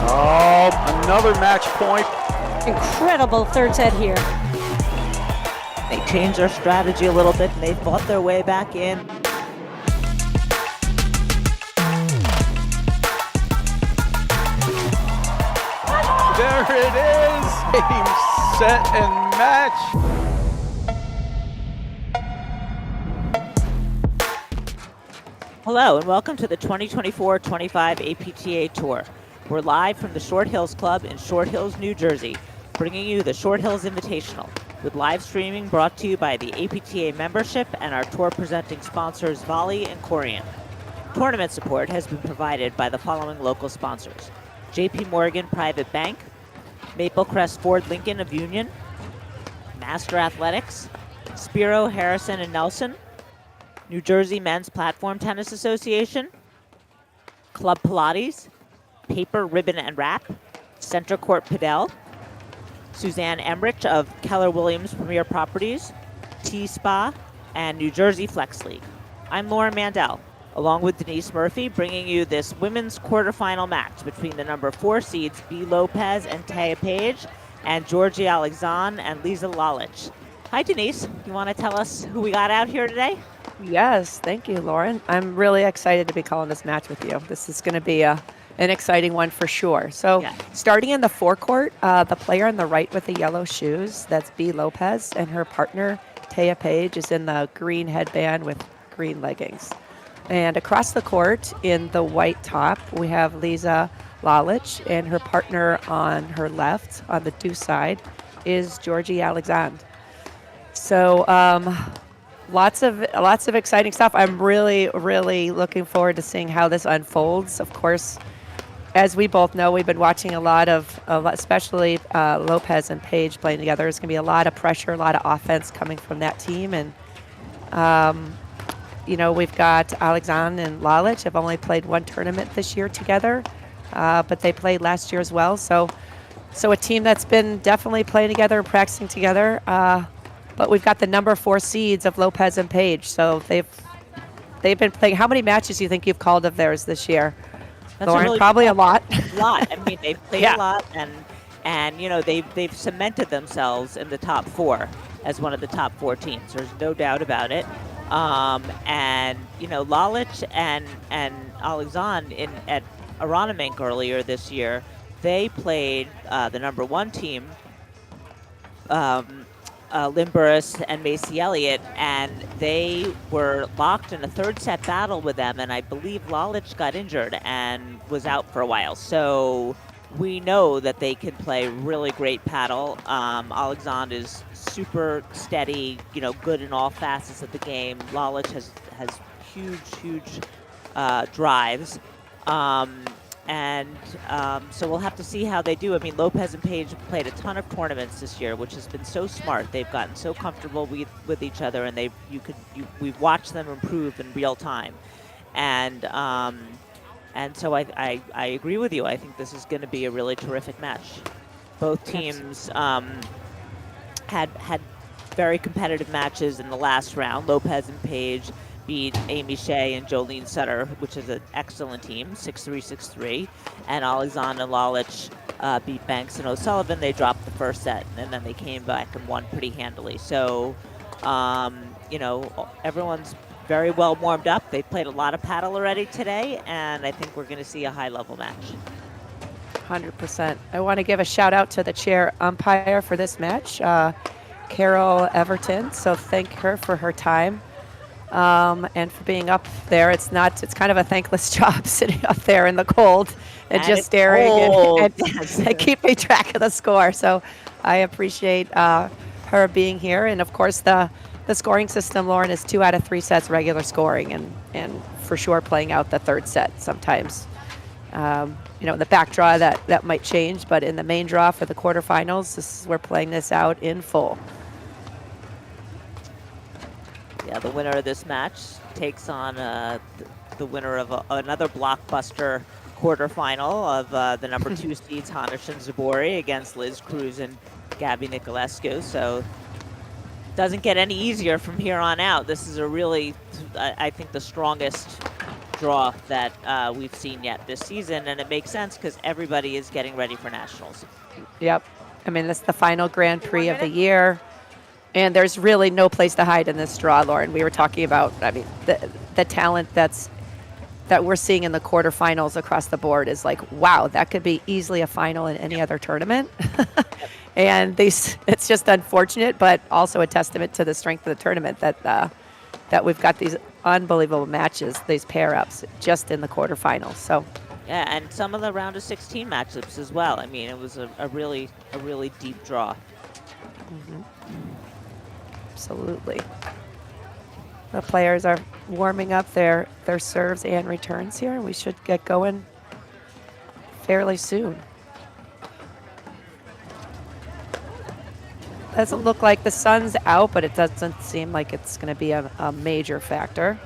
Oh, another match point. Incredible third set here. They changed their strategy a little bit and they fought their way back in. There it is. Game, set, and match. Hello and welcome to the 2024-25 APTA Tour. We're live from the Short Hills Club in Short Hills, New Jersey, bringing you the Short Hills Invitational, with live streaming brought to you by the APTA membership and our tour presenting sponsors Volley and Corian. Tournament support has been provided by the following local sponsors: JP Morgan Private Bank, Maple Crest Ford Lincoln of Union, Master Athletics, Spiro, Harrison and Nelson, New Jersey Men's Platform Tennis Association, Club Pilates, Paper, Ribbon and Wrap, Center Court Padel, Suzanne Emrich of Keller Williams Premier Properties, T-Spa, and New Jersey Flex League. I'm Lauren Mandel, along with Denise Murphy, bringing you this women's quarterfinal match between the number 4 seeds B. Lopez and Taya Pejic and Georgie Alexandre and Lisa Lalic. Hi Denise, you want to tell us who we got out here today? Yes, thank you, Lauren. I'm really excited to be calling this match with you. This is going to be an exciting one for sure. So starting in the forecourt, the player on the right with the yellow shoes, that's B. Lopez, and her partner, Taya Pejic, is in the green headband with green leggings. And across the court in the white top, we have Lisa Lalic, and her partner on her left, on the deuce side, is Georgie Alexandre. So lots of exciting stuff. I'm really looking forward to seeing how this unfolds. Of course, as we both know, we've been watching a lot, especially Lopez and Pejic playing together. There's going to be a lot of pressure, a lot of offense coming from that team. And, we've got Alexandre and Lalic have only played one tournament this year together, but they played last year as well. So a team that's been definitely playing together and practicing together. But we've got the number 4 seeds of Lopez and Pejic. So they've been playing. How many matches do you think you've called of theirs this year? That's Lauren, probably a lot. A lot. I mean, they've played a lot, and they've cemented themselves in the top 4 as one of the top 4 teams. There's no doubt about it. Lalic and Alexandre at Aronimink earlier this year, they played the number 1 team, Lynn Burris and Macy Elliott, and they were locked in a third set battle with them, and I believe Lalic got injured and was out for a while. So we know that they can play really great paddle. Alexandre is super steady, good in all facets of the game. Lalic has huge drives. So we'll have to see how they do. I mean, Lopez and Pejic have played a ton of tournaments this year, which has been so smart. They've gotten so comfortable with each other, and we've watched them improve in real time. And so I agree with you. I think this is going to be a really terrific match. Both teams had very competitive matches in the last round. Lopez and Pejic beat Amy Shea and Jolene Sutter, which is an excellent team, 6-3, 6-3. And Alexandre and Lalic beat Banks and O'Sullivan. They dropped the first set, and then they came back and won pretty handily. So, everyone's very well warmed up. They played a lot of paddle already today, and I think we're going to see a high-level match. 100%. I want to give a shout-out to the chair umpire for this match, Carol Everton. So thank her for her time. And for being up there. It's kind of a thankless job sitting up there in the cold and just staring and keeping track of the score. So I appreciate her being here. And of course the scoring system, Lauren, is 2 out of 3 sets regular scoring and for sure playing out the third set sometimes. In the back draw that might change, but in the main draw for the quarterfinals, we're playing this out in full. Yeah, the winner of this match takes on the winner of another blockbuster quarterfinal of the number 2 seeds Hanish and Zabori against Liz Cruz and Gabby Nicolescu. So doesn't get any easier from here on out. This is a really, I think, the strongest draw that we've seen yet this season, and it makes sense because everybody is getting ready for nationals. Yep. I mean, that's the final Grand Prix of the year. And there's really no place to hide in this draw, Lauren. We were talking about, I mean, the talent that we're seeing in the quarterfinals across the board is like, wow, that could be easily a final in any other tournament. And it's just unfortunate, but also a testament to the strength of the tournament that we've got these unbelievable matches, these pair-ups, just in the quarterfinals. So. Yeah, and some of the round of 16 matchups as well. I mean, it was a really deep draw. Mm-hmm. Absolutely. The players are warming up their serves and returns here. We should get going fairly soon. Doesn't look like the sun's out, but it doesn't seem like it's going to be a major factor.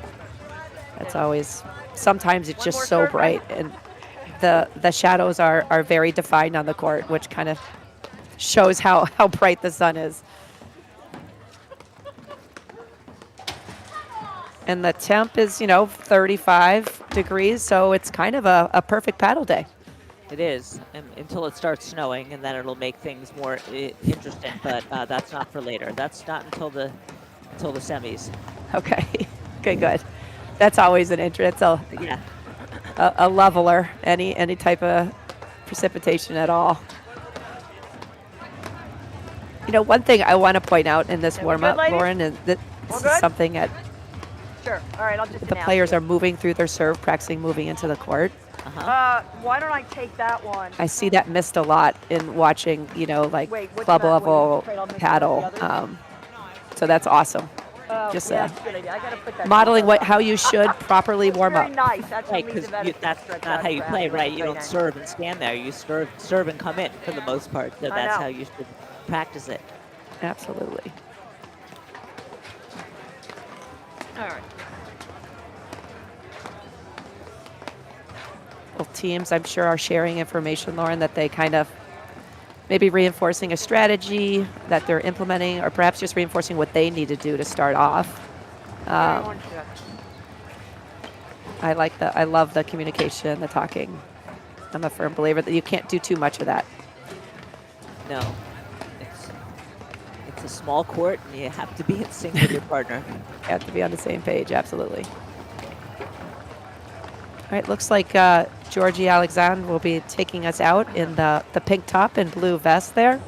It's always, sometimes it's just so bright, and the shadows are very defined on the court, which kind of shows how bright the sun is. And the temp is, 35 degrees, so it's kind of a perfect paddle day. It is, until it starts snowing, and then it'll make things more interesting. But that's not for later. That's not until the semis. Okay. Okay, good. That's always an interest. It's a leveler, any type of precipitation at all. One thing I want to point out in this warm-up, Lauren, is that this is something that Sure. All right, I'll just the players are moving through their serve, practicing moving into the court. Why don't I take that one? I see that missed a lot in watching, club level paddle. So that's awesome. Just that's a good idea. I gotta put that modeling how you should properly warm up. Very nice. That's Right, because that's not how you play, right? You don't serve and stand there. You serve and come in for the most part. So that's how you should practice it. Absolutely. All right. Both teams, I'm sure, are sharing information, Lauren, that they kind of maybe reinforcing a strategy that they're implementing, or perhaps just reinforcing what they need to do to start off. I love the communication, the talking. I'm a firm believer that you can't do too much of that. No. It's a small court, and you have to be in sync with your partner. You have to be on the same page, absolutely. All right, looks like Georgie Alexandre will be taking us out in the pink top and blue vest there.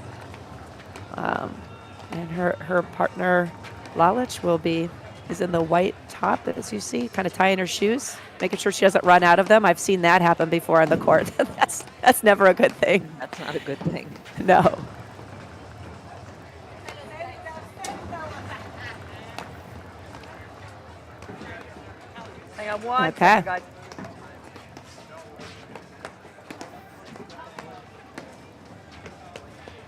And her partner, Lalic, is in the white top, as you see, kind of tying her shoes, making sure she doesn't run out of them. I've seen that happen before on the court. That's never a good thing. That's not a good thing. No. Hang on one Okay. second, guys.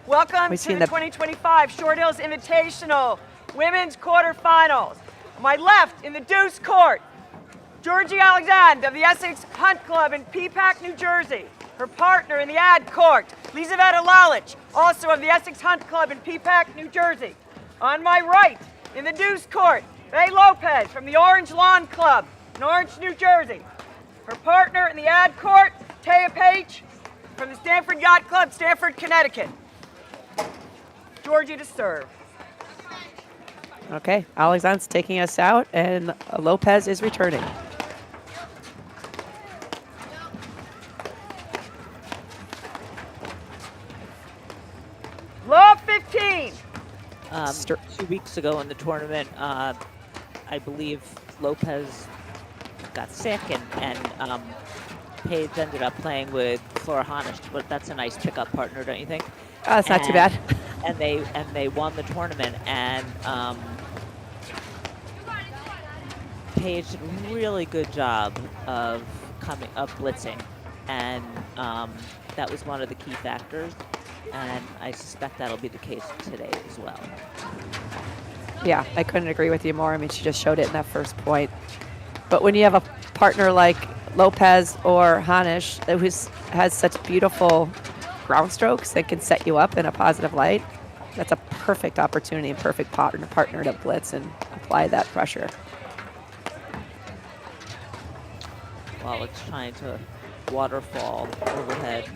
Welcome We've to seen the the- 2025 Short Hills Invitational Women's Quarterfinals. On my left, in the deuce court, Georgie Alexandre of the Essex Hunt Club in Pejic, New Jersey. Her partner in the ad court, Lizaveta Lalic, also of the Essex Hunt Club in Pejic, New Jersey. On my right, in the deuce court, Lopez from the Orange Lawn Club in Orange, New Jersey. Her partner in the ad court, Pejic from the Stanford Yacht Club, Stanford, Connecticut. Georgie to serve. Okay, Alexandre's taking us out, and Lopez is returning. Love 15. 2 weeks ago in the tournament, I believe Lopez got sick, and Paige ended up playing with Flora Hanisch, but that's a nice pickup partner, don't you think? Oh, that's not too bad. And they won the tournament, and Paige did a really good job of blitzing, and that was one of the key factors. And I suspect that'll be the case today as well. Yeah, I couldn't agree with you more. I mean, she just showed it in that first point. But when you have a partner like Lopez or Hanisch who has such beautiful ground strokes that can set you up in a positive light, that's a perfect opportunity and perfect partner to blitz and apply that pressure. Lalic trying to waterfall overhead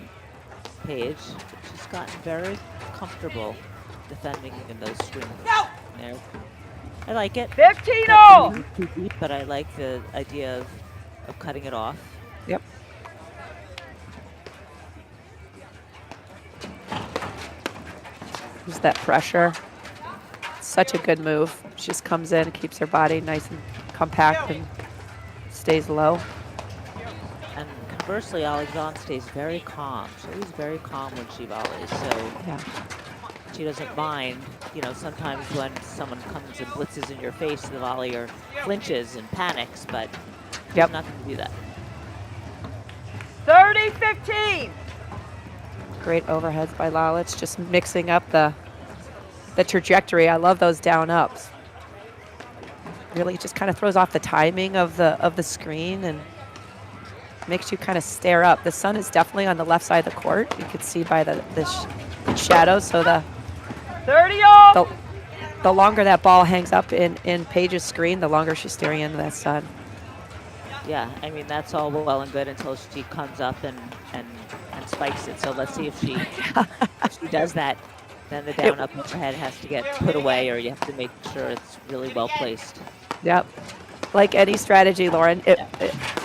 Page. She's gotten very comfortable defending in those screens. There. I like it. 15 Not all. too deep, but I like the idea of cutting it off. Yep. Use that pressure. Such a good move. She just comes in, keeps her body nice and compact and stays low. And conversely, Alexandre stays very calm. She's always very calm when she volleys, so Yeah. she doesn't mind. You know, sometimes when someone comes and blitzes in your face, the volleyer flinches and panics, but she's not going to do that. 30-15. Great overheads by Lalic, just mixing up the trajectory. I love those down ups. Really just kind of throws off the timing of the screen and makes you kind of stare up. The sun is definitely on the left side of the court. You can see by the shadows. So 30 all. the longer that ball hangs up in Paige's screen, the longer she's staring into that sun. Yeah, I mean, that's all well and good until she comes up and spikes it. So let's see if she does that. Then the down up overhead has to get put away, or you have to make sure it's really well placed. Yep. Like any strategy, Lauren,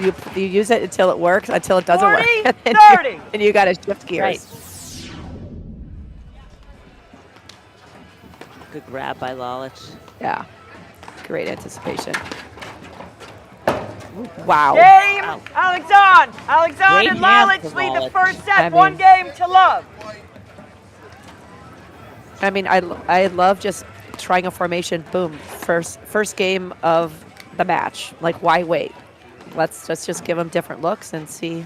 you use it until it works, until it doesn't 40, work. 30. And you got to shift gears. Right. Good grab by Lalic. Yeah. Great anticipation. Wow. Game, Wow. Alexandre. Alexandre Great and hands Lalic for lead the Lalic. first set, I mean- 1 game to love. I mean, I love just trying a formation. Boom. First game of the match. Like, why wait? Let's just give them different looks and see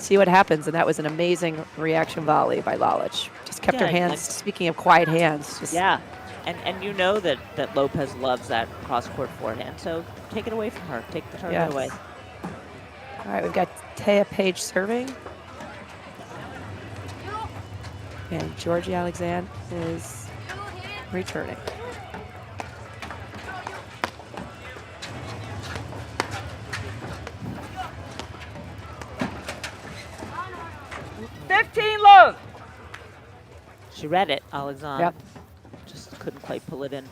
what happens. And that was an amazing reaction volley by Lalic. Just kept her Yeah, hands. Speaking of quiet hands, just Yeah, and you know that Lopez loves that cross-court forehand, so take it away from her. Take the tournament away. All right, we've got Taya Page serving. And Georgie Alexandre is returning. Love. She read it, Alexandre. Yep. Just couldn't quite pull it in.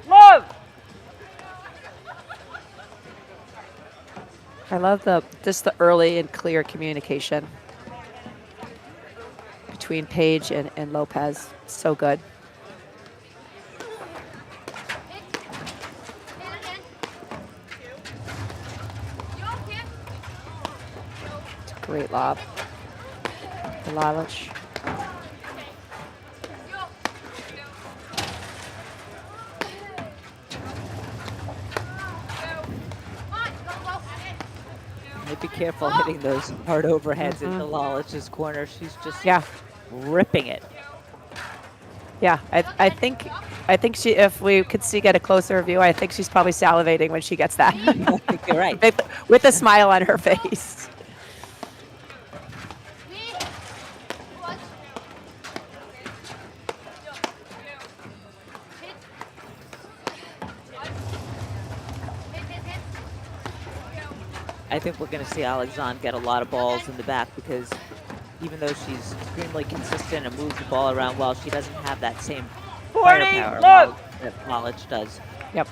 Love. I love the early and clear communication between Page and Lopez. So good. It's a great lob. Lalic. Be careful hitting those hard overheads into Lalic's corner. She's just ripping it. Yeah, I think she. If we could get a closer view, I think she's probably salivating when she gets that. I think you're right. With a smile on her face. I think we're going to see Alexandre get a lot of balls in the back because even though she's extremely consistent and moves the ball around well, she doesn't have that same 40, firepower look. that Lalic does. Yep.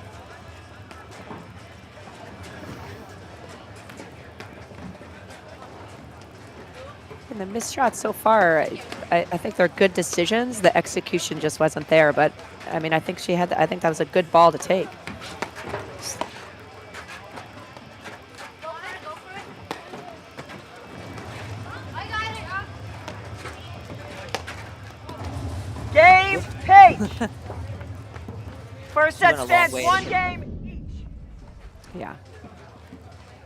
And the missed shots so far, I think they're good decisions. The execution just wasn't there, but I mean, I think I think that was a good ball to take. Game, Page. First She set went a long stands way. 1 game each. Yeah.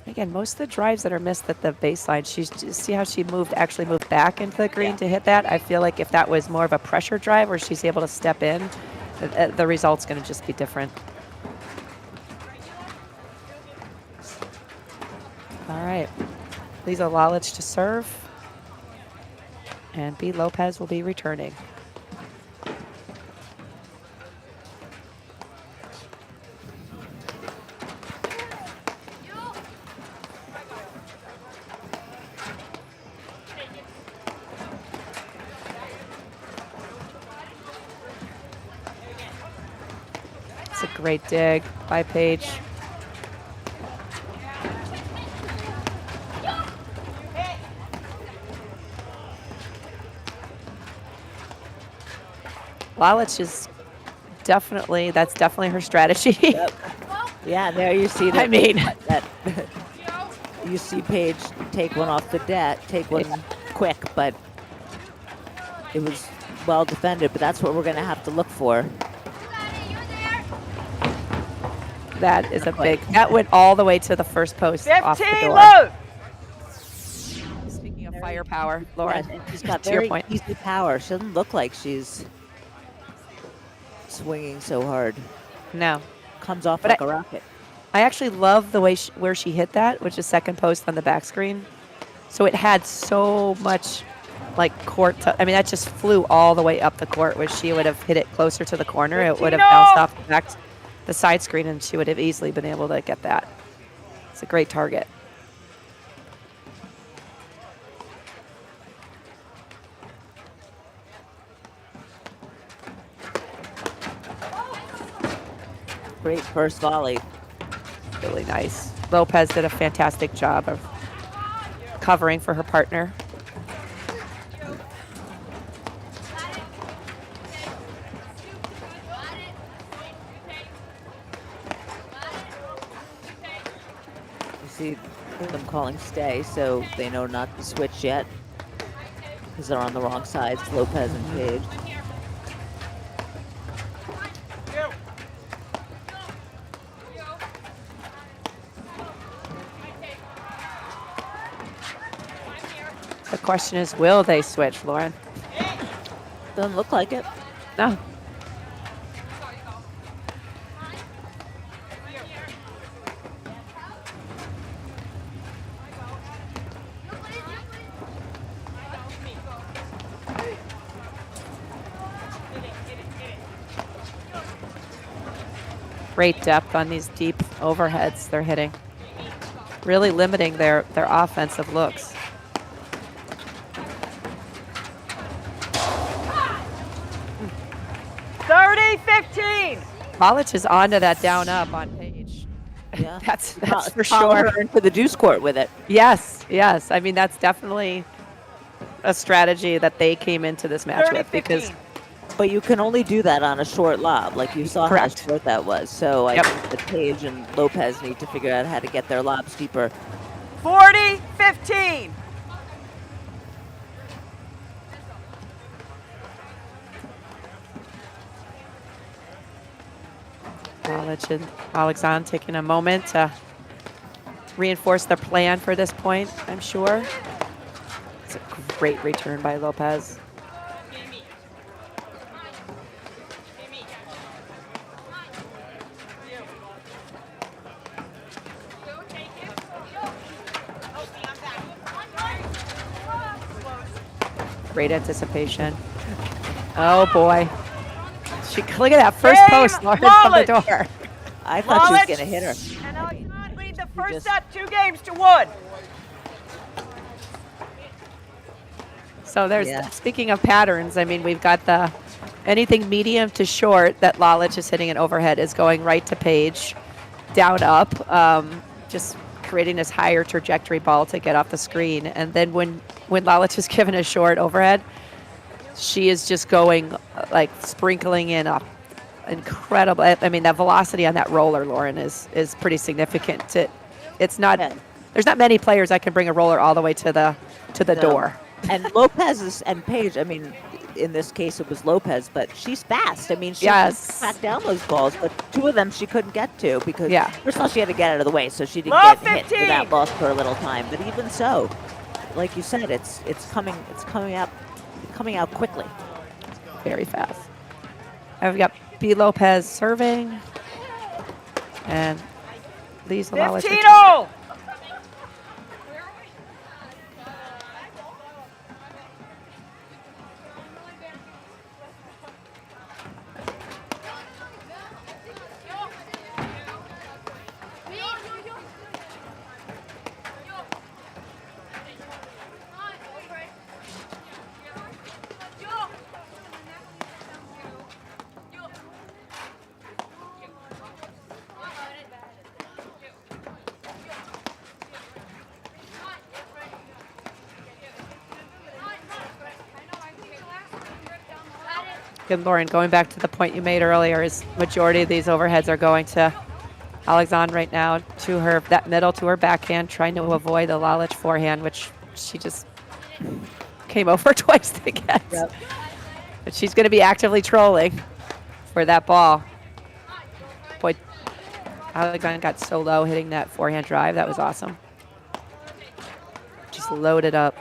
Again, most of the drives that are missed at the baseline, see how she actually moved back into the green to hit that? I feel like if that was more of a pressure drive where she's able to step in, the result's going to just be different. All right. Lisa Lalic to serve. And B. Lopez will be returning. It's a great dig by Paige. Lalic is definitely, that's definitely her strategy. Yep. Yeah, there you see that. I mean, that you see Paige take one off the net, take one quick, but it was well defended. But that's what we're going to have to look for. that is a big, that went all the way to the first post 15 off the door. load. Speaking of firepower, Lauren, And she's got to your very point. easy power. She doesn't look like she's swinging so hard. No. Comes off But like a rocket. I actually love the way where she hit that, which is second post on the back screen. So it had so much like court. I mean, that just flew all the way up the court. Where she would have hit it closer to the corner, it would have bounced off the back, the side screen, and she would have easily been able to get that. It's a great target. Great first volley. Really nice. Lopez did a fantastic job of covering for her partner. You see them calling stay, so they know not to switch yet because they're on the wrong sides, Lopez and Paige. The question is, will they switch, Lauren? Doesn't look like it. No. Great depth on these deep overheads they're hitting. Really limiting their offensive looks. Lalic is onto that down up on Paige. Yeah. that's for Follow sure. her into the deuce court with it. Yes, yes. I mean, that's definitely a strategy that they came into this match with because But you can only do that on a short lob, like you saw Correct. how short that was. So I Yep. think that Paige and Lopez need to figure out how to get their lobs deeper. 40-15. Lalic and Alexandre taking a moment to reinforce their plan for this point, I'm sure. It's a great return by Lopez. Great anticipation. Oh boy. Look at that first Game post, Lauren, from the Lalic. door. I thought she was Lalic going to hit her. And Alexandre lead the first set 2-1. So there's, Yeah. speaking of patterns, I mean, we've got the anything medium to short that Lalic is hitting an overhead is going right to Paige, down up, just creating this higher trajectory ball to get off the screen. And then when Lalic is given a short overhead, she is just going like sprinkling in up. Incredible. I mean, that velocity on that roller, Lauren, is pretty significant. It's not, there's not many players that can bring a roller all the way to the No. door. And Lopez and Paige, I mean, in this case it was Lopez, but she's fast. I mean, she Yes. can track down those balls, but two of them she couldn't get to because Yeah. first of all she had to get out of the way, so she didn't Low get hit 15. without loss for a little time. But even so, like you said, it's coming out quickly. Very fast. And we've got B. Lopez serving. And Lisa Lalic. 15-0. Good, Lauren, going back to the point you made earlier, is majority of these overheads are going to Alexandre right now, to her, that middle to her backhand, trying to avoid the Lalic forehand, which she just came over twice to get. Yep. But she's going to be actively trolling for that ball. Boy, Alexandre got so low hitting that forehand drive. That was awesome. Just loaded up.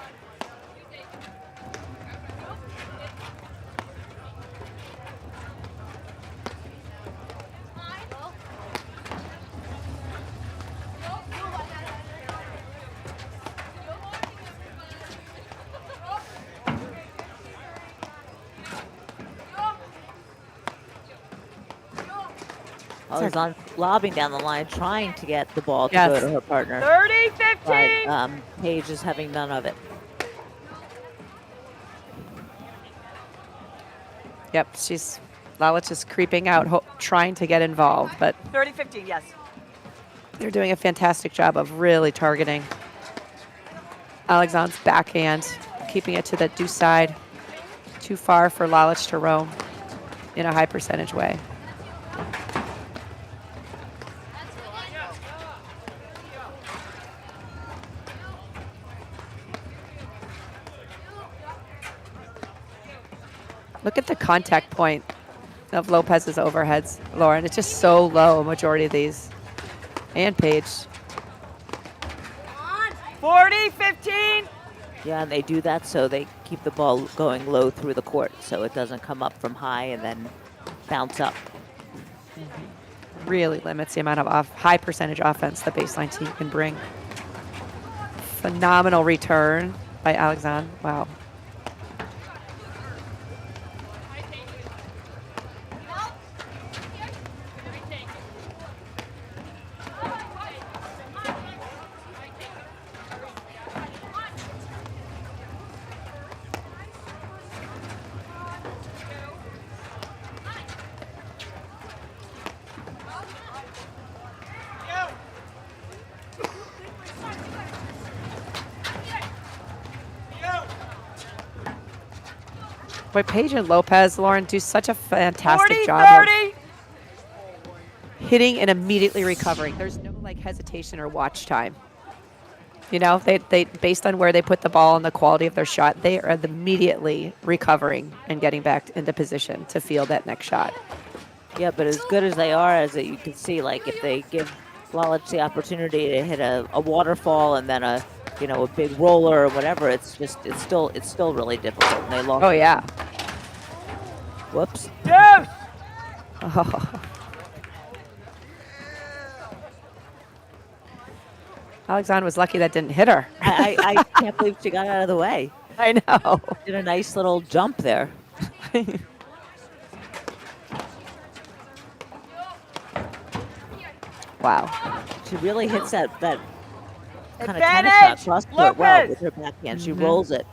Alexandre lobbing down the line, trying to get the ball to Yes. go to her partner. 30-15. But Paige is having none of it. Yep, Lalic is creeping out, trying to get involved, but 30-15, yes. they're doing a fantastic job of really targeting Alexandre's backhand, keeping it to the deuce side. Too far for Lalic to roam in a high percentage way. Look at the contact point of Lopez's overheads, Lauren. It's just so low, majority of these. And Paige. 40-15. Yeah, and they do that so they keep the ball going low through the court so it doesn't come up from high and then bounce up. Really limits the amount of high percentage offense the baseline team can bring. Phenomenal return by Alexandre. Wow. Boy, Paige and Lopez, Lauren, do such a fantastic job of 40-30. hitting and immediately recovering. There's no like hesitation or watch time. You know, they based on where they put the ball and the quality of their shot, they are immediately recovering and getting back into position to field that next shot. Yeah, but as good as they are, as you can see, like if they give Lalic the opportunity to hit a waterfall and then a big roller or whatever, it's still really difficult. And they lost. Oh yeah. Whoops. Deuce. Oh. Alexandre was lucky that didn't hit her. I can't believe she got out of the way. I know. Did a nice little jump there. Wow. She really hits that kind of tennis Advantage, shot cross court well Lopez. with her backhand. She rolls it.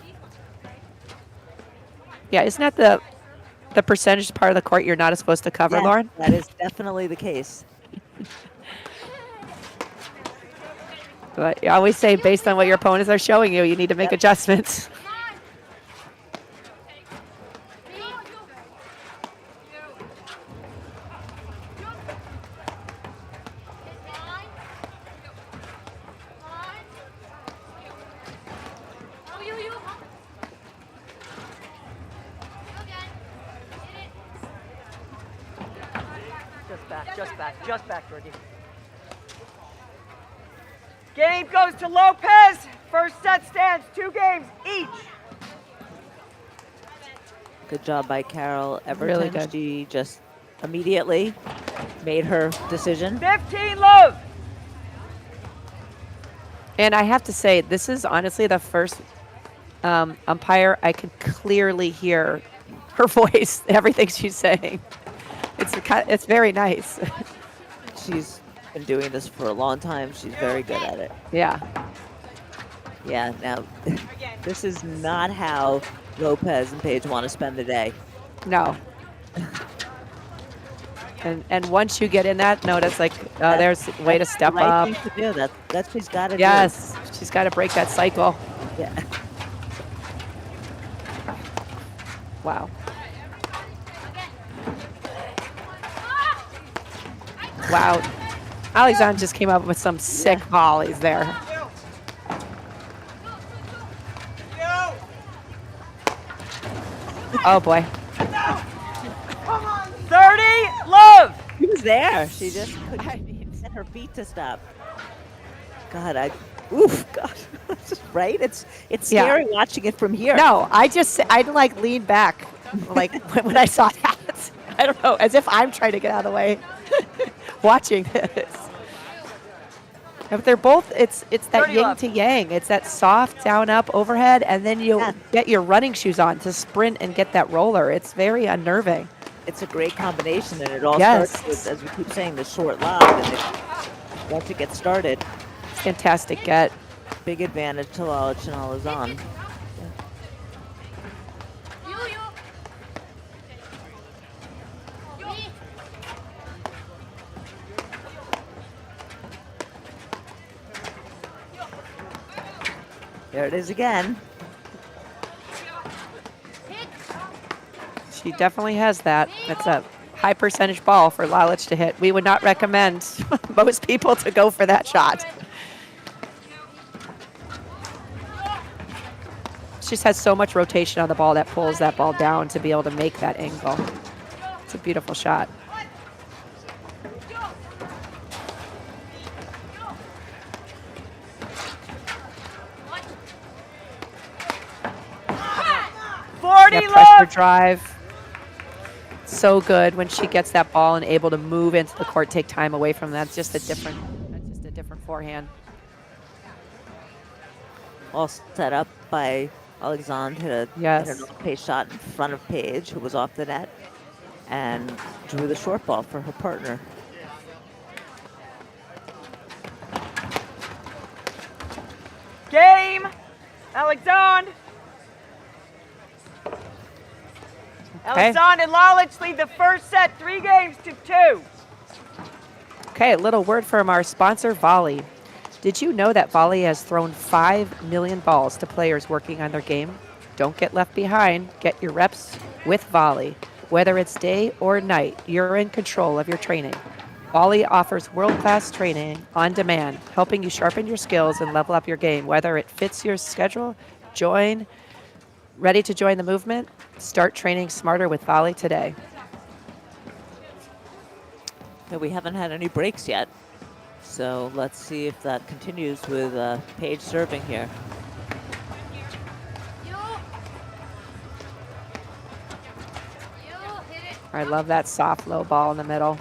Yeah, isn't that the percentage part of the court you're not supposed to cover, Yes, Lauren? that is definitely the case. But you always say based on what your opponents are showing you, you need to make adjustments. Just back, Georgie. Game goes to Lopez. First set stands 2 games each. Good job by Carol Everton. Really good. She just immediately made her decision. 15 love. And I have to say, this is honestly the first umpire I could clearly hear her voice, everything she's saying. It's very nice. She's been doing this for a long time. She's very good at it. Yeah. Yeah, now, this is not how Lopez and Paige want to spend the day. No. And once you get in that, no, that's like, there's a way to step Right up. thing to do. That's she's got to do. Yes, she's got to break that cycle. Yeah. Wow. Wow. Alexandre just came up with some sick volleys there. Oh boy. 30, love. She was there. She just couldn't set her feet to stop. God, God, right? It's scary watching it from here. No, I'd like lean back, like when I saw that. I don't know, as if I'm trying to get out of the way, watching this. But they're both, it's that yin to yang. It's that soft down up overhead, and then you get your running shoes on to sprint and get that roller. It's very unnerving. It's a great combination, and it all starts with, as we keep saying, the short lob. And once it gets started, fantastic get. Big advantage to Lalic and Alexandre. There it is again. She definitely has that. That's a high percentage ball for Lalic to hit. We would not recommend most people to go for that shot. She just has so much rotation on the ball that pulls that ball down to be able to make that angle. It's a beautiful shot. Pressure drive. So good when she gets that ball and able to move into the court, take time away from that. It's just a different forehand. All set up by Alexandre, hit a Lopez shot in front of Pejic, who was off the net, and drew the short ball for her partner. Game, Alexandre. Alexandre and Lalic lead the first set, 3-2. Okay, a little word from our sponsor, Volley. Did you know that Volley has thrown 5 million balls to players working on their game? Don't get left behind. Get your reps with Volley. Whether it's day or night, you're in control of your training. Volley offers world-class training on demand, helping you sharpen your skills and level up your game. Whether it fits your schedule, ready to join the movement? Start training smarter with Volley today. Yeah, we haven't had any breaks yet, so let's see if that continues with Pejic serving here. I love that soft low ball in the middle.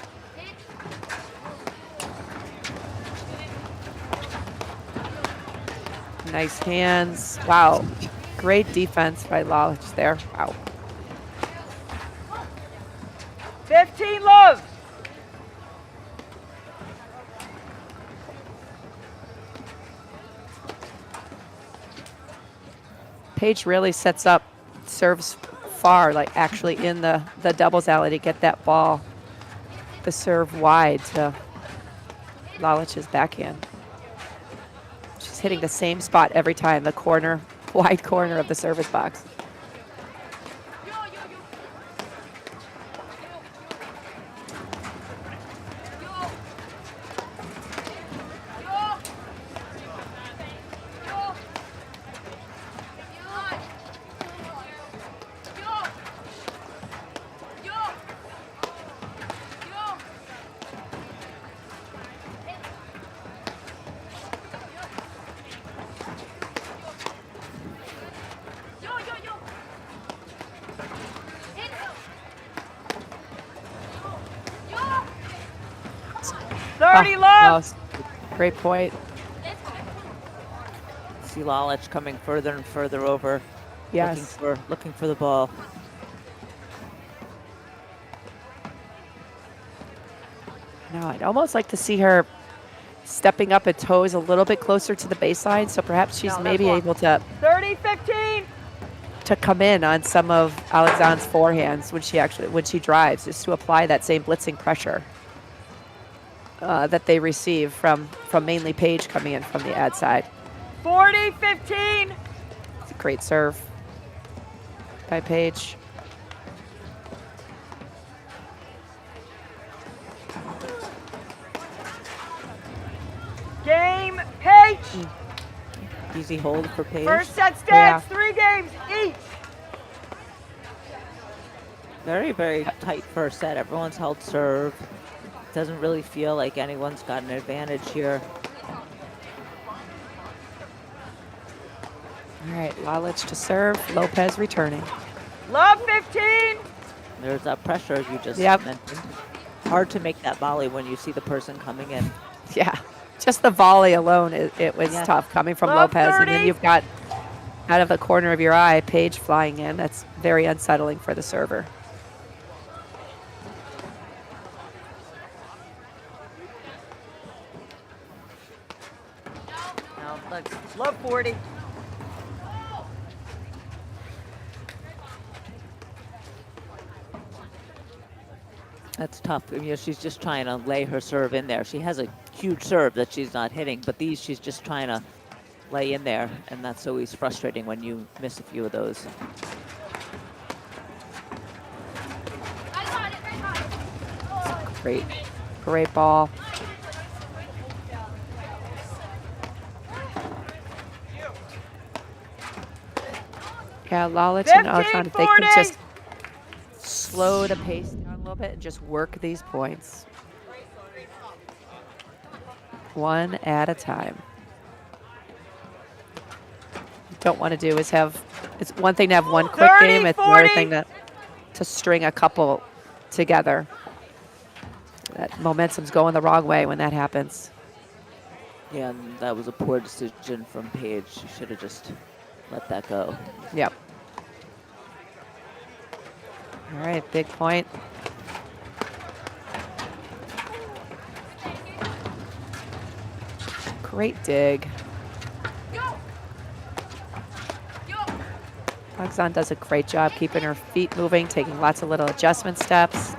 Nice hands. Wow. Great defense by Lalic there. Wow. 15 love. Pejic really sets up, serves far, like actually in the doubles alley to get that ball, the serve wide to Lalic's backhand. She's hitting the same spot every time, the corner, wide corner of the service box. Great point. See Lalic coming further and further over. Yes. Looking for the ball. No, I'd almost like to see her stepping up at toes a little bit closer to the baseline, so perhaps she's maybe able to 30-15 to come in on some of Alexandre's forehands when she drives, just to apply that same blitzing pressure that they receive from mainly Pejic coming in from the ad side. 40-15. It's a great serve by Pejic. game, Paige. Easy hold for Paige. First set stands, Yeah. 3 games each. Very, very tight first set. Everyone's held serve. Doesn't really feel like anyone's got an advantage here. All right, Lalic to serve. Lopez returning. Love 15. There's that pressure, as you just Yep. mentioned. Hard to make that volley when you see the person coming in. Yeah, just the volley alone, it was Yeah. tough coming from Love Lopez. And 30. then you've got, out of the corner of your eye, Paige flying in. That's very unsettling for the server. No, look, love 40. That's tough. You know, she's just trying to lay her serve in there. She has a huge serve that she's not hitting, but these she's just trying to lay in there, and that's always frustrating when you miss a few of those. Great, great ball. Yeah, Lalic and 15, Alexandre, if they 40. can just slow the pace down a little bit and just work these points. One at a time. What you don't want to do is have, it's one thing to have one quick 30, game, it's another 40. thing to string a couple together. That momentum's going the wrong way when that happens. Yeah, and that was a poor decision from Paige. She should have just let that go. Yep. All right, big point. Great dig. Alexandre does a great job keeping her feet moving, taking lots of little adjustment steps.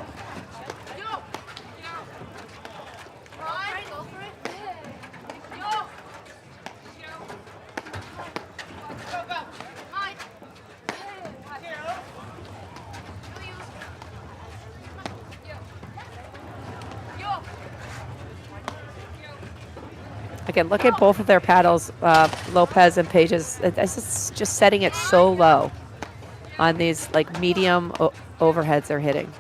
Again, look at both of their paddles, Lopez and Paige's. It's just setting it so low on these like medium overheads they're hitting.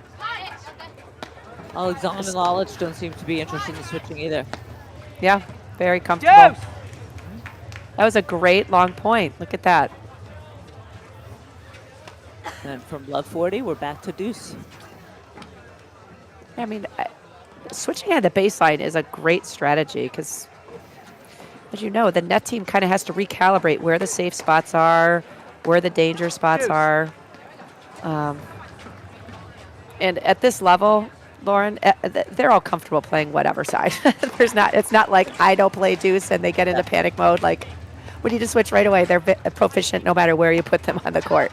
Alexandre and Lalic don't seem to be interested in switching either. Yeah, very comfortable. Deuce. That was a great long point. Look at that. And from love 40, we're back to deuce. I mean, switching at the baseline is a great strategy because, as you know, the net team kind of has to recalibrate where the safe spots are, where the danger spots are. And at this level, Lauren, they're all comfortable playing whatever side. It's not like I don't play deuce and they get into panic mode. Like, we need to switch right away. They're proficient no matter where you put them on the court.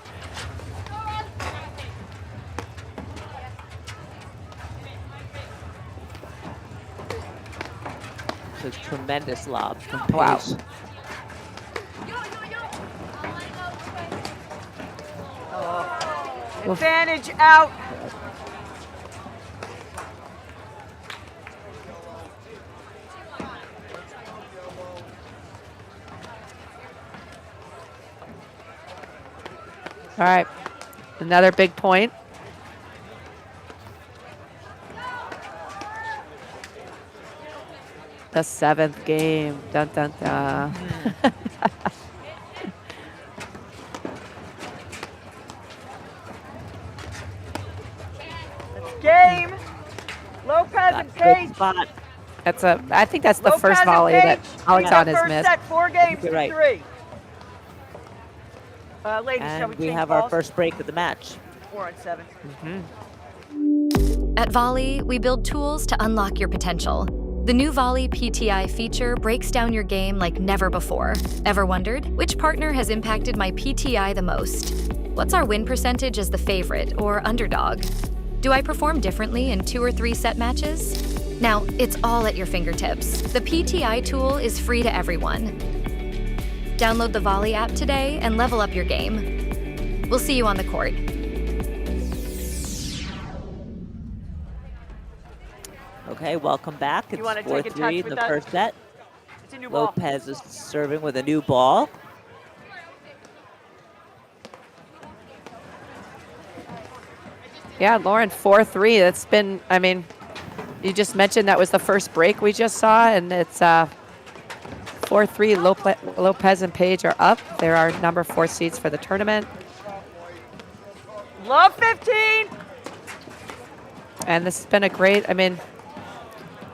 It's a tremendous lob from Paige. Wow. Advantage out. All right, another big point. The 7th game. Dun, dun, dun. Game. Lopez and Good Paige. spot. I think that's the Lopez first and volley that Paige. Alexandre has First missed. set, 4 games You're to right. 3. Ladies, shall And we we change have our balls? first break of the match. 4 on 7. At Volley, we build tools to unlock your potential. The new Volley PTI feature breaks down your game like never before. Ever wondered, which partner has impacted my PTI the most? What's our win percentage as the favorite or underdog? Do I perform differently in 2 or 3 set matches? Now, it's all at your fingertips. The PTI tool is free to everyone. Download the Volley app today and level up your game. We'll see you on the court. Okay, welcome back. It's wanna take a 4-3 touch in with the that? first set. It's a new ball. Lopez is serving with a new ball. Yeah, Lauren, 4-3. That's been, I mean, you just mentioned that was the first break we just saw, and it's 4-3. Lopez and Paige are up. They're our number 4 seeds for the tournament. Love 15. And this has been a great, I mean,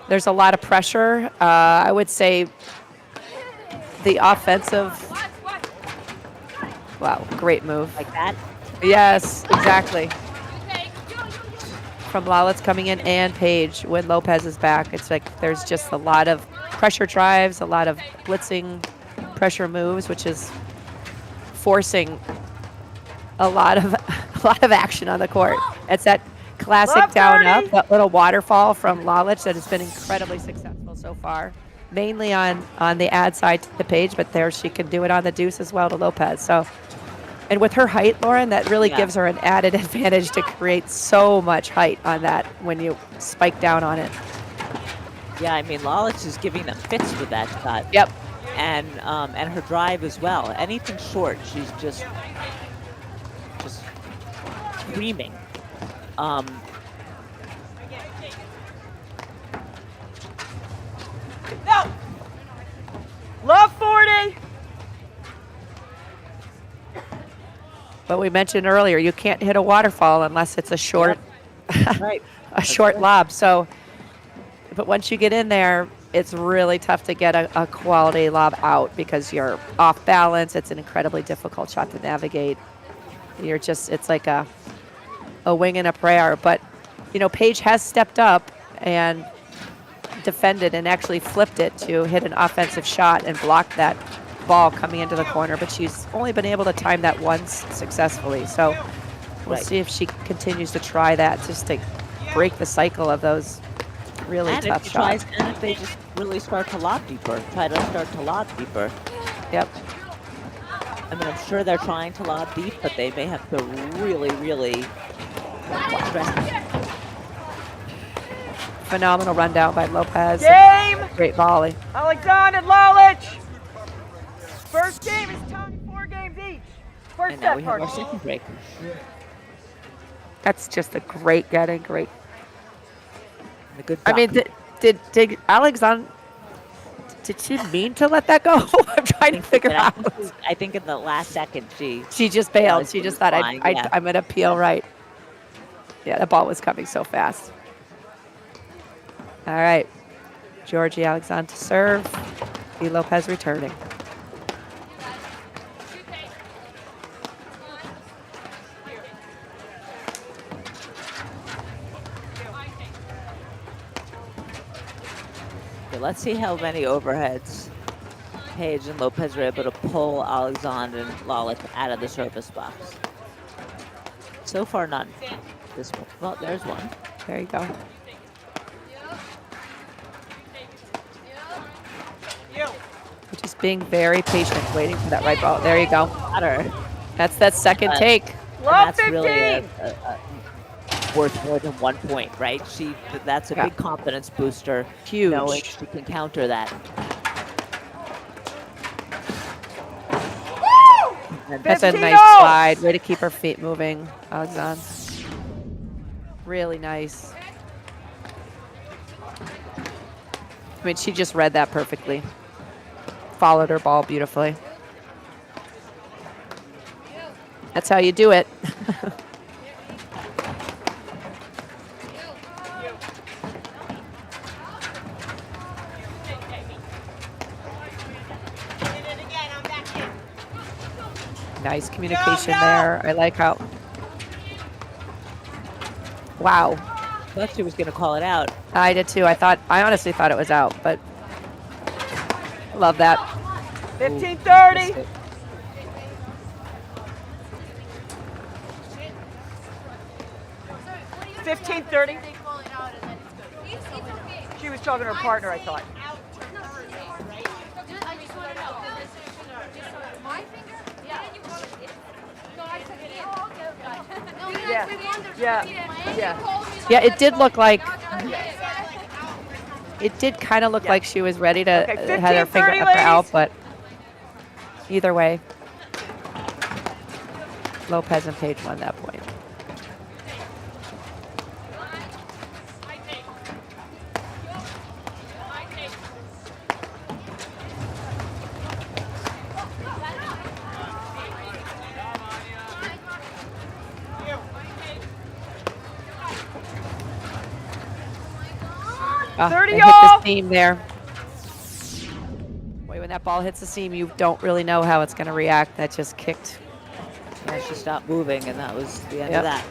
there's a lot of pressure. I would say the offensive, wow, great move. Like that? Yes, exactly. From Lalic's coming in and Paige when Lopez is back. It's like there's just a lot of pressure drives, a lot of blitzing pressure moves, which is forcing a lot of action on the court. It's that classic down up, that little waterfall from Lalic that has been incredibly successful so far. Mainly on the ad side to the Paige, but there she can do it on the deuce as well to Lopez. So, and with her height, Lauren, that really gives her an added advantage to create so much height on that when you spike down on it. Yeah, I mean, Lalic is giving them fits with that shot. Yep. And her drive as well. Anything short, she's just screaming. No. Love 40. But we mentioned earlier, you can't hit a waterfall unless it's a short, Right. a short lob. So, but once you get in there, it's really tough to get a quality lob out because you're off balance. It's an incredibly difficult shot to navigate. You're just, it's like a wing and a prayer. But, you know, Paige has stepped up and defended and actually flipped it to hit an offensive shot and block that ball coming into the corner, but she's only been able to time that once successfully. So we'll see if she continues to try that just to break the cycle of those really tough shots. And if they just really start to lob deeper, try to start to lob deeper. Yep. I mean, I'm sure they're trying to lob deep, but they may have to really, really stress. Phenomenal rundown by Lopez. Game. Great volley. Alexandre and Lalic. First game is tied 4 games each. First And now set, we have our partner. second break. That's just a great getting, great. And a good I mean, did Alexandre, did she mean to let that go? I'm trying to figure out. I think in the last second She just bailed. was She just thought, flying, yeah. I'm going to peel right. Yeah, the ball was coming so fast. All right. Georgie Alexandre to serve. E. Lopez returning. Okay, let's see how many overheads Paige and Lopez were able to pull Alexandre and Lalic out of the service box. So far, none. This one. Well, there's one. There you go. We're just being very patient, waiting for that right ball. There you go. Got her. That's that second take. Love That's 15. really worth more than 1 point, right? That's a Yeah. big confidence booster. Huge. Knowing she can counter that. And That's a 15 nice goals. slide. Way to keep her feet moving, Alexandre. Really nice. I mean, she just read that perfectly. Followed her ball beautifully. That's how you do it. Nice communication there. I like how. Wow. I thought she was going to call it out. I did too. I honestly thought it was out, but love that. 15-30. She was talking to her partner, I thought. Yeah. Yeah, it did look like It did kind of look Yeah. like she was ready to Okay, had her 15-30, finger up her out, ladies. but either way, Lopez and Page won that point. Oh, 30 it hit y'all. the seam there. Boy, when that ball hits the seam, you don't really know how it's going to react. That just kicked. Yeah, she stopped moving, and that was the end Yep. of that.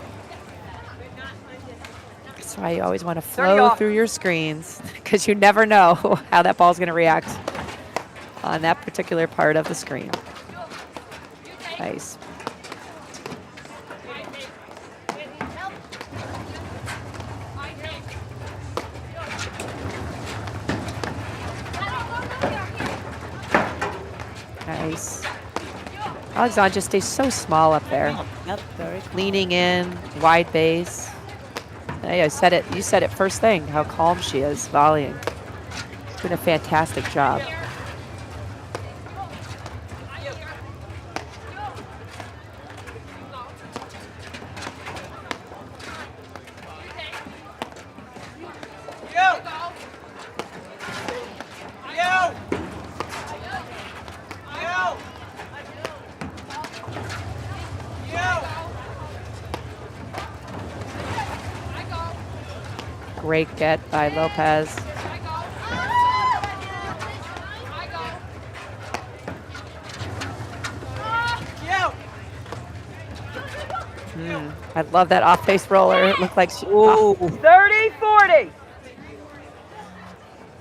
That's why you always want to 30 flow off. through your screens because you never know how that ball's going to react on that particular part of the screen. Nice. Nice. Alexandre just stays so small up there. Yep, very calm. Leaning in, wide base. Hey, I said it. You said it first thing, how calm she is volleying. Doing a fantastic job. Great get by Lopez. I love that off-base roller. It looked like she, Ooh. 30-40.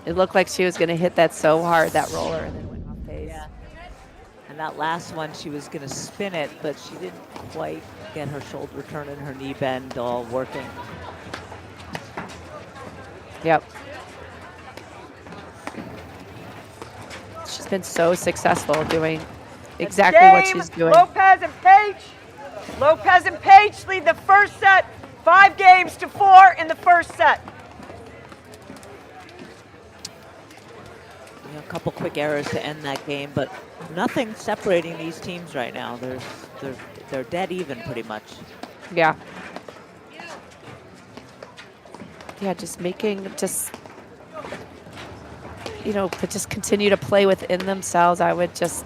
it looked like she was going to hit that so hard, that roller, and then went off base. Yeah. And that last one, she was going to spin it, but she didn't quite get her shoulder turn and her knee bend all working. Yep. She's been so successful doing exactly what Game, she's doing. Lopez and Page. Lopez and Page lead the first set, 5-4 in the first set. You know, a couple quick errors to end that game, but nothing separating these teams right now. They're dead even pretty much. Yeah. Yeah, just making, you know, to just continue to play within themselves. I would just,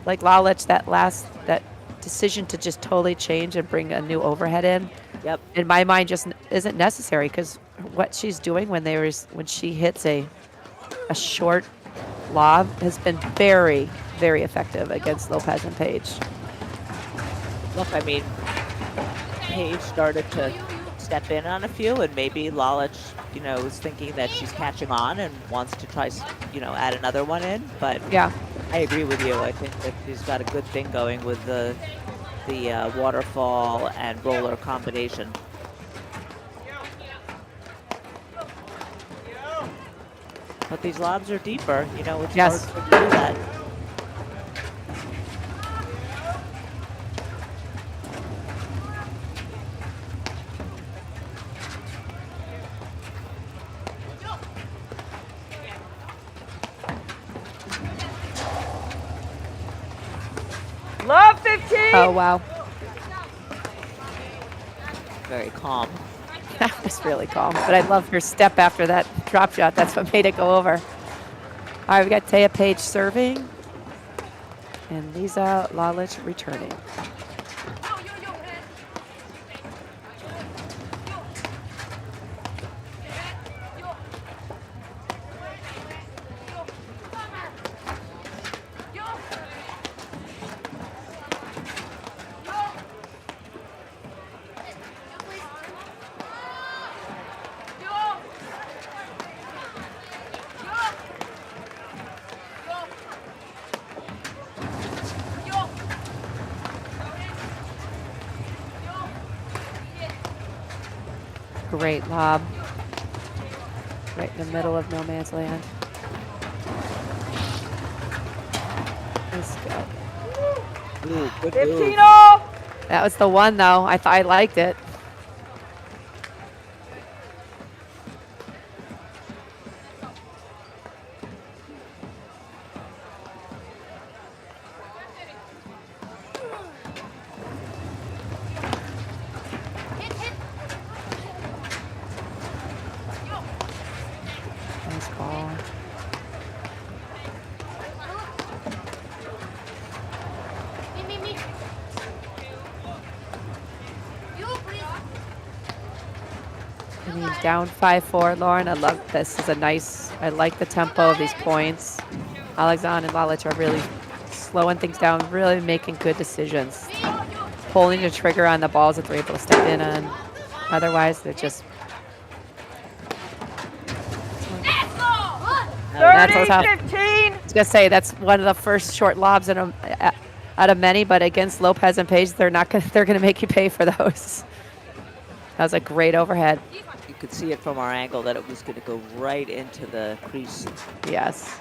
like Lalic, that decision to just totally change and bring a new overhead in. Yep. In my mind, just isn't necessary because what she's doing when she hits a short lob has been very, very effective against Lopez and Page. Look, I mean, Paige started to step in on a few, and maybe Lalic, you know, is thinking that she's catching on and wants to try, you know, add another one in. But Yeah. I agree with you. I think that she's got a good thing going with the waterfall and roller combination. But these lobs are deeper. You know, it's Yes. hard to do that. Love 15. Oh, wow. Very calm. That was really calm. But I love her step after that drop shot. That's what made it go over. All right, we got Taya Page serving. And Lisa Lalic returning. Great lob. Right in the middle of no man's land. Let's go. Ooh, good 15 move. all. That was the one, though. I liked it. down 5-4, Lauren. I love this. I like the tempo of these points. Alexandre and Lalic are really slowing things down, really making good decisions. Pulling the trigger on the balls that they're able to step in on. Otherwise, they're just... That's 30, tough. 15. I was going to say, that's one of the first short lobs out of many, but against Lopez and Pejic, they're going to make you pay for those. That was a great overhead. You could see it from our angle that it was going to go right into the crease. Yes.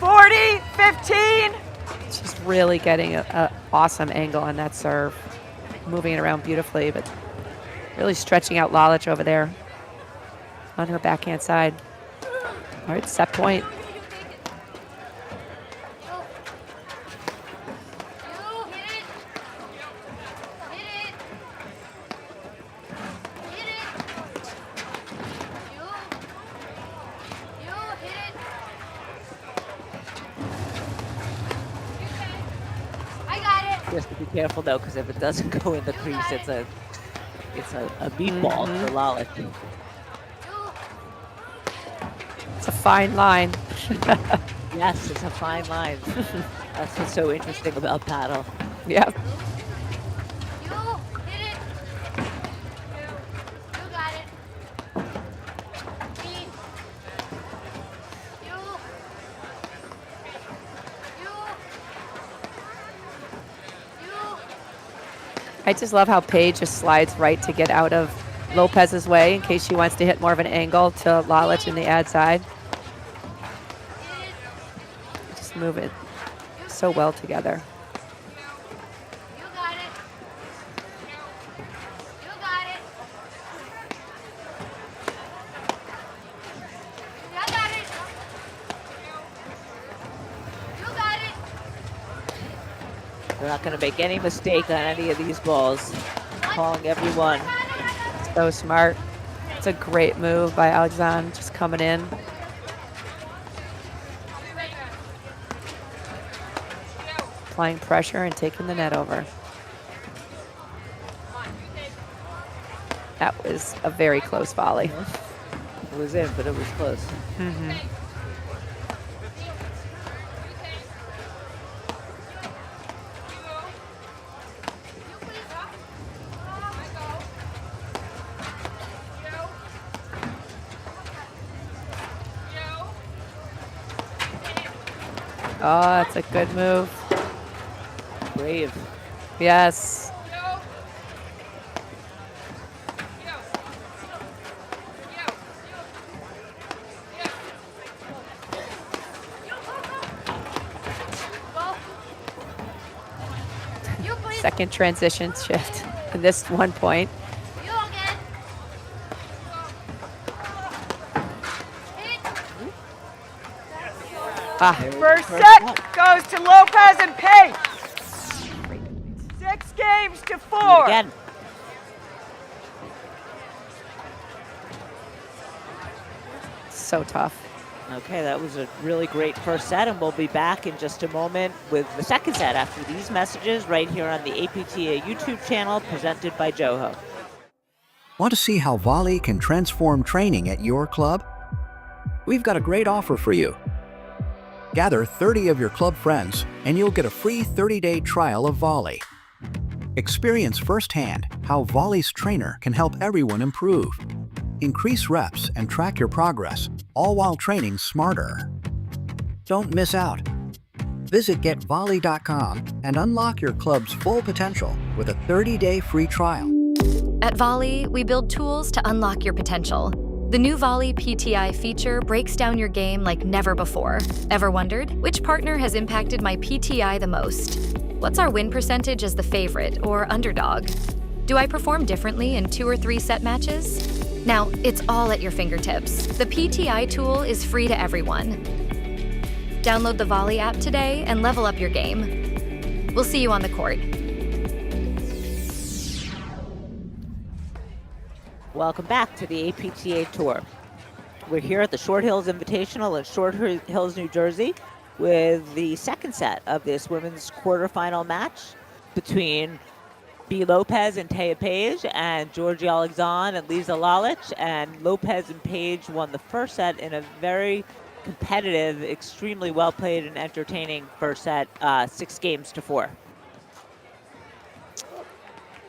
40, 15. She's really getting an awesome angle on that serve. Moving it around beautifully, but really stretching out Lalic over there on her backhand side. All right, set point. Just to be careful though, because if it doesn't go in the crease, it's a meatball for Lalic. It's a fine line. Yes, it's a fine line. That's what's so interesting about paddle. Yeah. I just love how Paige just slides right to get out of Lopez's way in case she wants to hit more of an angle to Lalic in the ad side. Just move it so well together. They're not going to make any mistake on any of these balls. Calling every one. So smart. It's a great move by Alexandre, just coming in. Applying pressure and taking the net over. That was a very close volley. It was in, but it was close. Mm-hmm. Oh, that's a good move. Brave. Yes. Second transition shift in this one point. First set goes to Lopez and Pejic. 6 games to 4. Again. So tough. Okay, that was a really great first set, and we'll be back in just a moment with the second set after these messages right here on the APTA YouTube channel presented by Joho. Want to see how volley can transform training at your club? We've got a great offer for you. Gather 30 of your club friends and you'll get a free 30-day trial of volley. Experience firsthand how volley's trainer can help everyone improve. Increase reps and track your progress, all while training smarter. Don't miss out. Visit getvolley.com and unlock your club's full potential with a 30-day free trial. At Volley, we build tools to unlock your potential. The new Volley PTI feature breaks down your game like never before. Ever wondered, which partner has impacted my PTI the most? What's our win percentage as the favorite or underdog? Do I perform differently in 2 or 3 set matches? Now, it's all at your fingertips. The PTI tool is free to everyone. Download the Volley app today and level up your game. We'll see you on the court. Welcome back to the APTA Tour. We're here at the Short Hills Invitational in Short Hills, New Jersey, with the second set of this women's quarterfinal match between B. Lopez and Taya Page, and Georgie Alexandre and Lisa Lalic. And Lopez and Page won the first set in a very competitive, extremely well played and entertaining first set, 6-4.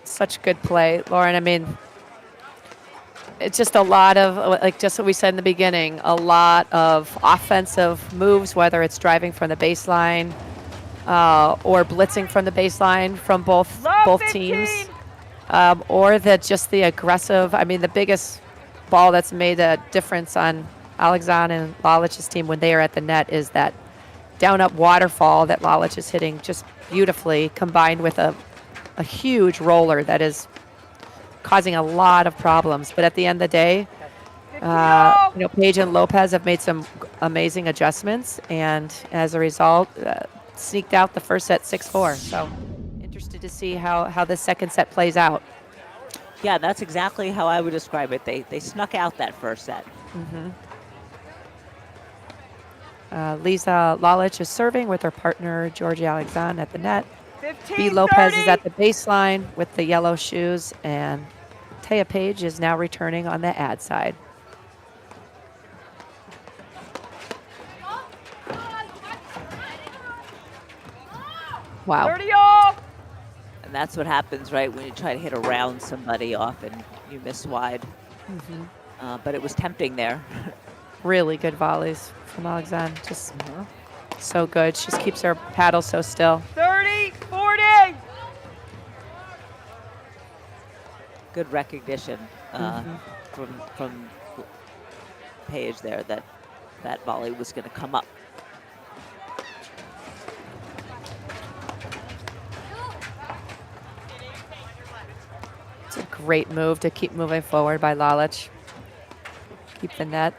Such good play, Lauren. I mean, it's just a lot of, like just what we said in the beginning, a lot of offensive moves, whether it's driving from the baseline or blitzing from the baseline from both teams, or just the aggressive. I mean, the biggest ball that's made a difference on Alexandre and Lalic's team when they are at the net is that down-up waterfall that Lalic is hitting just beautifully, combined with a huge roller that is causing a lot of problems. But at the end of the day, Page and Lopez have made some amazing adjustments, and as a result, sneaked out the first set 6-4. So interested to see how the second set plays out. Yeah, that's exactly how I would describe it. They snuck out that first set. Lisa Lalic is serving with her partner Georgie Alexandre at the net. 15, B. Lopez 30. is at the baseline with the yellow shoes, and Taya Page is now returning on the ad side. Wow. 30 all. And that's what happens, right, when you try to hit around somebody off and you miss wide. But it was tempting there. Really good volleys from Alexandre. Just so good. She just keeps her paddle so still. 30, 40. Good recognition from Page there that volley was going to come up. It's a great move to keep moving forward by Lalic. Keep the net.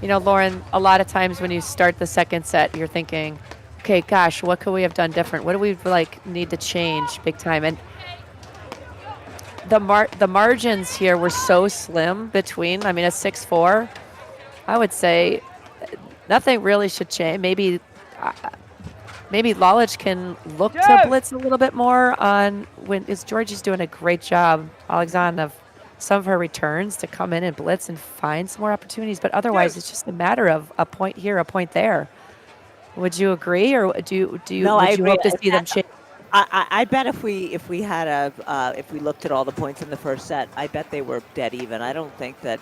You know, Lauren, a lot of times when you start the second set, you're thinking, okay, gosh, what could we have done different? What do we need to change big time? And the margins here were so slim between. I mean, a 6-4, I would say nothing really should change. Maybe Lalic can look to blitz a little bit more on Georgie's doing a great job, Alexandre, of some of her returns to come in and blitz and find some more opportunities. But otherwise, it's just a matter of a point here, a point there. Would you agree, or do you No, I agree. hope to see them change? I bet if we looked at all the points in the first set, I bet they were dead even. I don't think that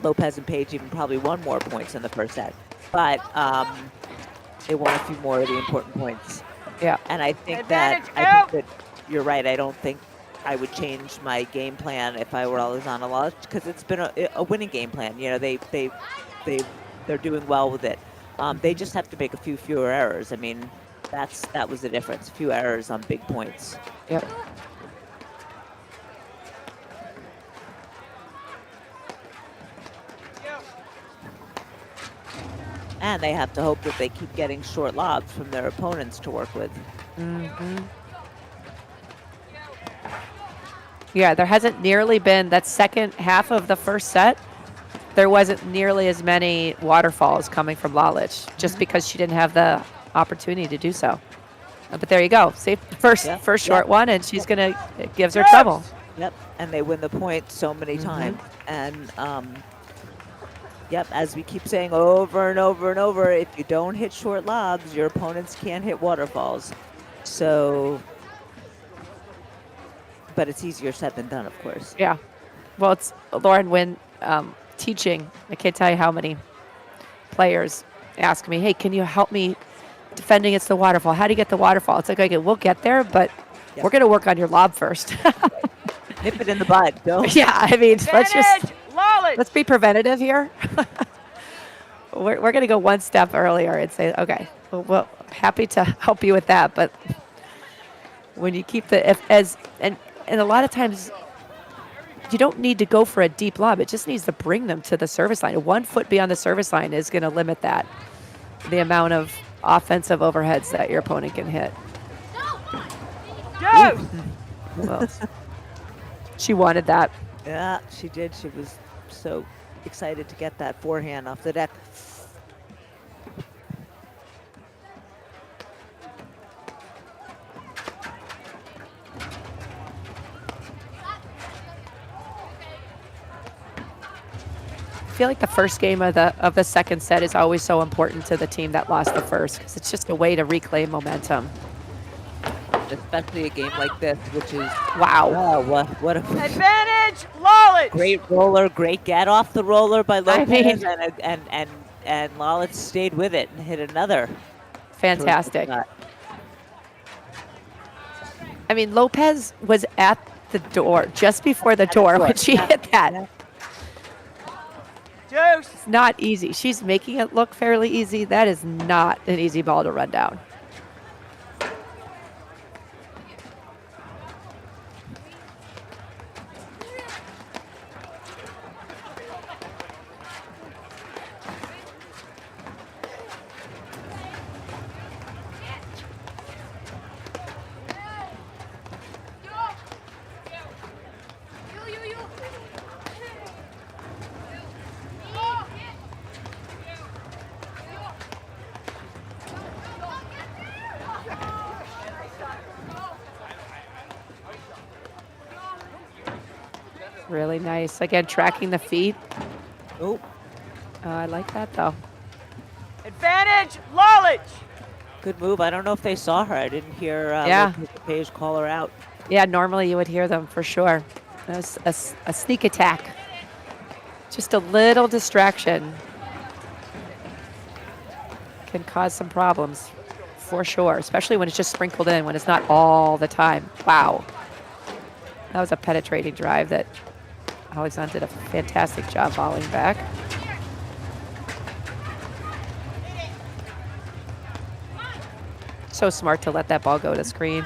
Lopez and Page even probably won more points in the first set, but they won a few more of the important points. Yeah, and I think that you're right. I don't think I would change my game plan if I were Alexandre Lalic, because it's been a winning game plan. You know, they're doing well with it. They just have to make a few fewer errors. I mean, that was the difference. A few errors on big points. Yep. And they have to hope that they keep getting short lobs from their opponents to work with. Yeah, there hasn't nearly been that second half of the first set. There wasn't nearly as many waterfalls coming from Lalic, just because she didn't have the opportunity to do so. But there you go. See, first short one, and she's gonna, it gives her trouble. Yep, and they win the point so many times. And as we keep saying over and over and over, if you don't hit short lobs, your opponents can't hit waterfalls. So, but it's easier said than done, of course. Yeah. Well, it's, Lauren, when teaching, I can't tell you how many players ask me, hey, can you help me defending against the waterfall? How do you get the waterfall? It's like, okay, we'll get there, but we're going to work on your lob first. Nip it in the bud. Don't. Yeah, I mean, let's be preventative here. We're going to go one step earlier and say, okay, well, happy to help you with that. But when you keep and a lot of times you don't need to go for a deep lob. It just needs to bring them to the service line. 1 foot beyond the service line is going to limit that. the amount of offensive overheads that your opponent can hit. Deuce! Well, she wanted that. Yeah, she did. She was so excited to get that forehand off the deck. I feel like the first game of the second set is always so important to the team that lost the first, because it's just a way to reclaim momentum. Especially a game like this, which is Wow. oh, what a Advantage, Lalic! great roller, great get off the roller by Lopez, mean- and Lalic stayed with it and hit another Fantastic. terrific shot. I mean, Lopez was at the door, just before the door when she hit that. Deuce! It's not easy. She's making it look fairly easy. That is not an easy ball to run down. Really nice. Again, tracking the feet. Oh, I like that, though. Advantage, Lalic! good move. I don't know if they saw her. I didn't hear Yeah. Lopez or Page call her out. Yeah, normally you would hear them for sure. That was a sneak attack. Just a little distraction can cause some problems for sure, especially when it's just sprinkled in, when it's not all the time. Wow. That was a penetrating drive that Alexandre did a fantastic job volleying back. So smart to let that ball go to screen.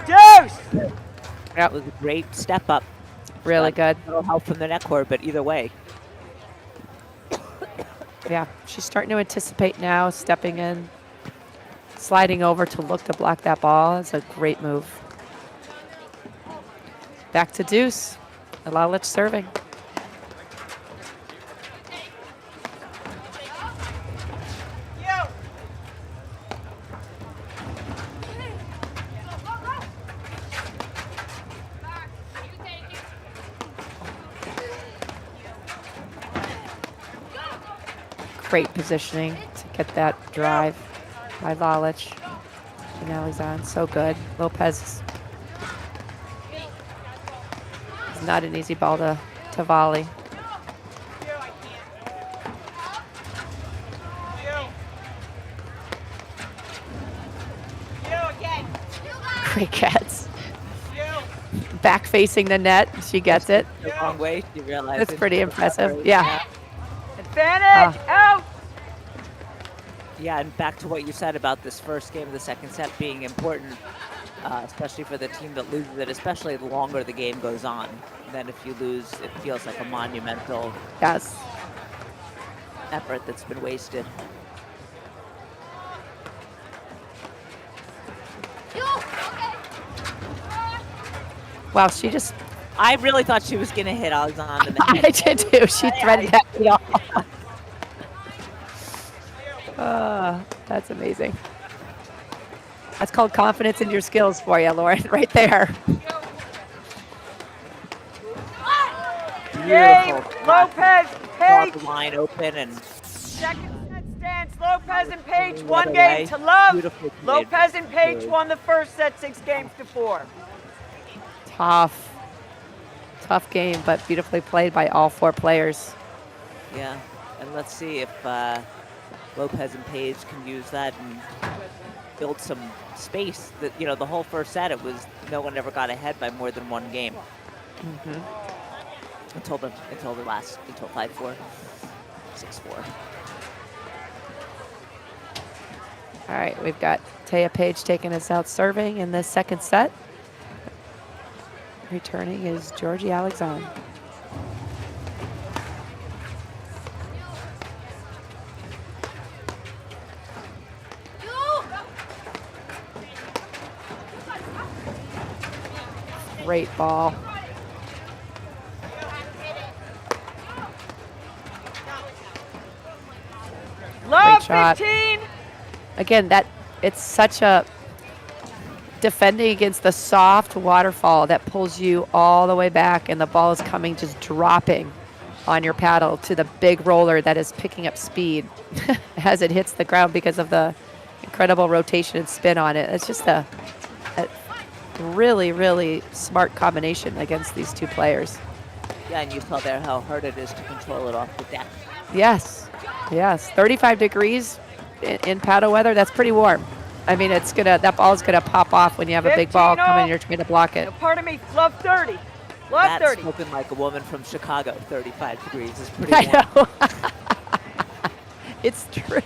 Deuce! That was a great step up. Really good. A little help from the net cord, but either way. Yeah, she's starting to anticipate now, stepping in, sliding over to look to block that ball. It's a great move. Back to deuce. Lalic serving. Great positioning to get that drive by Lalic and Alexandre. So good. Lopez is not an easy ball to volley. Great catch. Back facing the net. She gets it. The wrong way, she realized. That's pretty impressive. Yeah. Advantage, out! Yeah, and back to what you said about this first game of the second set being important, especially for the team that loses it, especially the longer the game goes on. Then if you lose, it feels like a monumental Yes. effort that's been wasted. Wow, she just, I really thought she was going to hit Alexandre in the I head. did too. She threaded that beat off. That's amazing. That's called confidence in your skills for you, Lauren, right there. Game, Lopez, Saw Page. the line open and Second set stands, Lopez and Page, What one a game way. to love. Beautiful played. Lopez and Page Good. won the first set 6-4. Tough. Tough game, but beautifully played by all four players. yeah. And let's see if Lopez and Page can use that and build some space. That, you know, the whole first set, it was no one ever got ahead by more than one game until 5-4, 6-4. All right, we've got Taya Page taking us out serving in this second set. Returning is Georgie Alexandre. Great ball. Love shot. 15. Again, it's such a defending against the soft waterfall that pulls you all the way back, and the ball is coming just dropping on your paddle to the big roller that is picking up speed as it hits the ground because of the incredible rotation and spin on it. It's just a really, really smart combination against these two players. Yeah, and you saw there how hard it is to control it off the deck. Yes, yes. 35 degrees in paddle weather, that's pretty warm. I mean, that ball's gonna pop off when you have a big ball 15 coming all. and you're trying to block it. No, pardon me, love 30. Love That's 30. spoken like a woman from Chicago. 35 degrees is pretty I warm. know. It's true.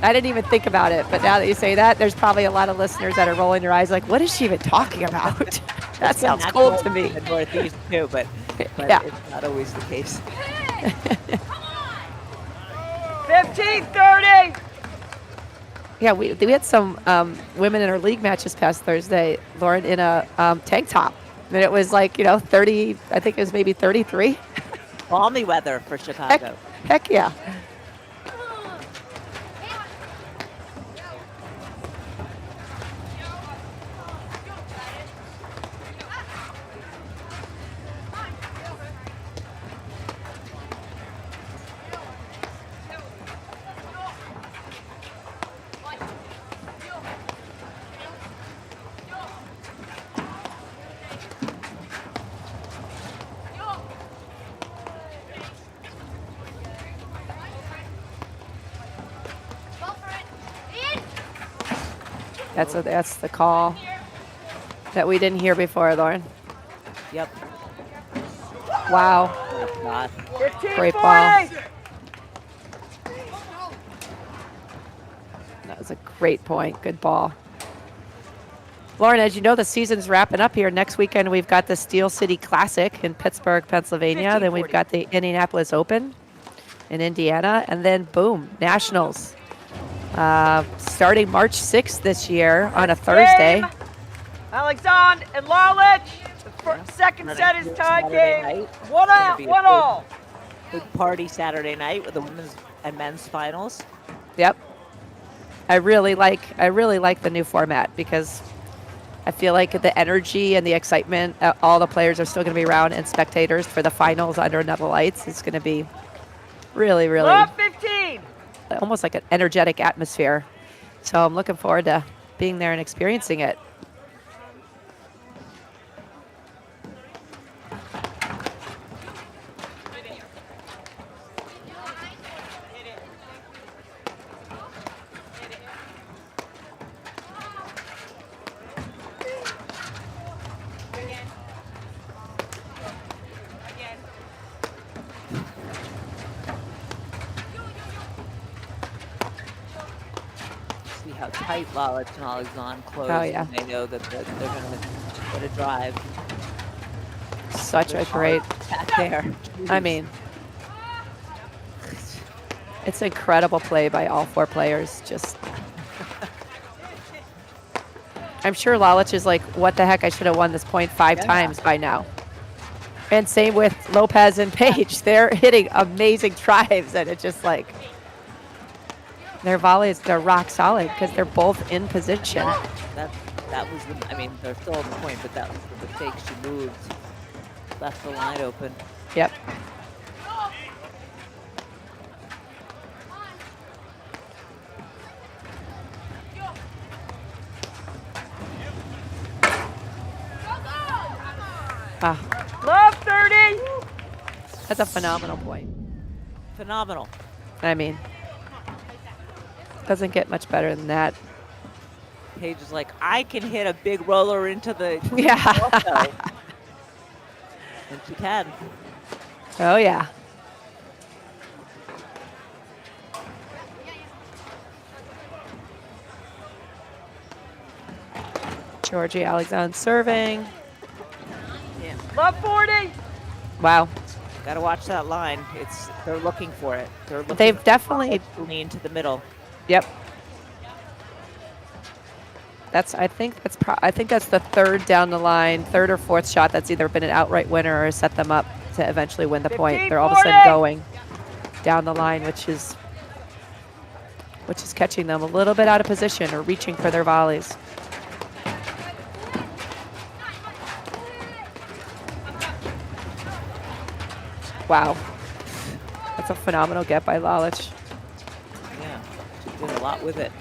I didn't even think about it, but now that you say that, there's probably a lot of listeners that are rolling their eyes like, what is she even talking about? That sounds Not cold to me. in the Northeast too, but Yeah. it's not always the case. 15, 30. Yeah, we had some women in our league match this past Thursday, Lauren, in a tank top. And it was like, 30, I think it was maybe 33. Balmy weather for Chicago. Heck yeah. That's the call that we didn't hear before, Lauren. Yep. Wow. God. 15, Great 40. ball. That was a great point. Good ball. Lauren, as you know, the season's wrapping up here. Next weekend, we've got the Steel City Classic in Pittsburgh, Pennsylvania. 15, Then we've 40. got the Indianapolis Open in Indiana. And then, boom, Nationals. Starting March 6th this year on a Thursday. Game. Alexandre and Lalic. The second Running set is tied Saturday game. night. One Gonna out, be a one big- all. Big party Saturday night with the women's and men's finals. Yep. I really like the new format because I feel like the energy and the excitement, all the players are still going to be around, and spectators for the finals under the lights. It's going to be really, really Love 15. almost like an energetic atmosphere. So I'm looking forward to being there and experiencing it. See how tight Lalic and Alexandre close. Oh, yeah. And they know that they're going to get a drive. Such a There's great, hard back there. I mean, it's incredible play by all four players. Just, I'm sure Lalic is like, what the heck? I should have won this point five times by now. And same with Lopez and Pejic. They're hitting amazing drives, and it's just like their volleys, they're rock solid because they're both in position. That was the, I mean, they're still on the point, but that was the mistake. She moved, left the line open. Yep. Ah, Love 30. that's a phenomenal point. Phenomenal. I mean, doesn't get much better than that. Paige is like, I can hit a big roller into the Yeah. also. And she can. Oh, yeah. Georgie Alexandre serving. Love 40. Wow. Got to watch that line. They're looking for it. They've definitely to lean to the middle. Yep. I think that's the third down the line, third or fourth shot that's either been an outright winner or set them up to eventually win the point. They're all of a sudden going down the line, which is catching them a little bit out of position or reaching for their volleys. Wow. That's a phenomenal get by Lalic. Yeah, she did a lot with it.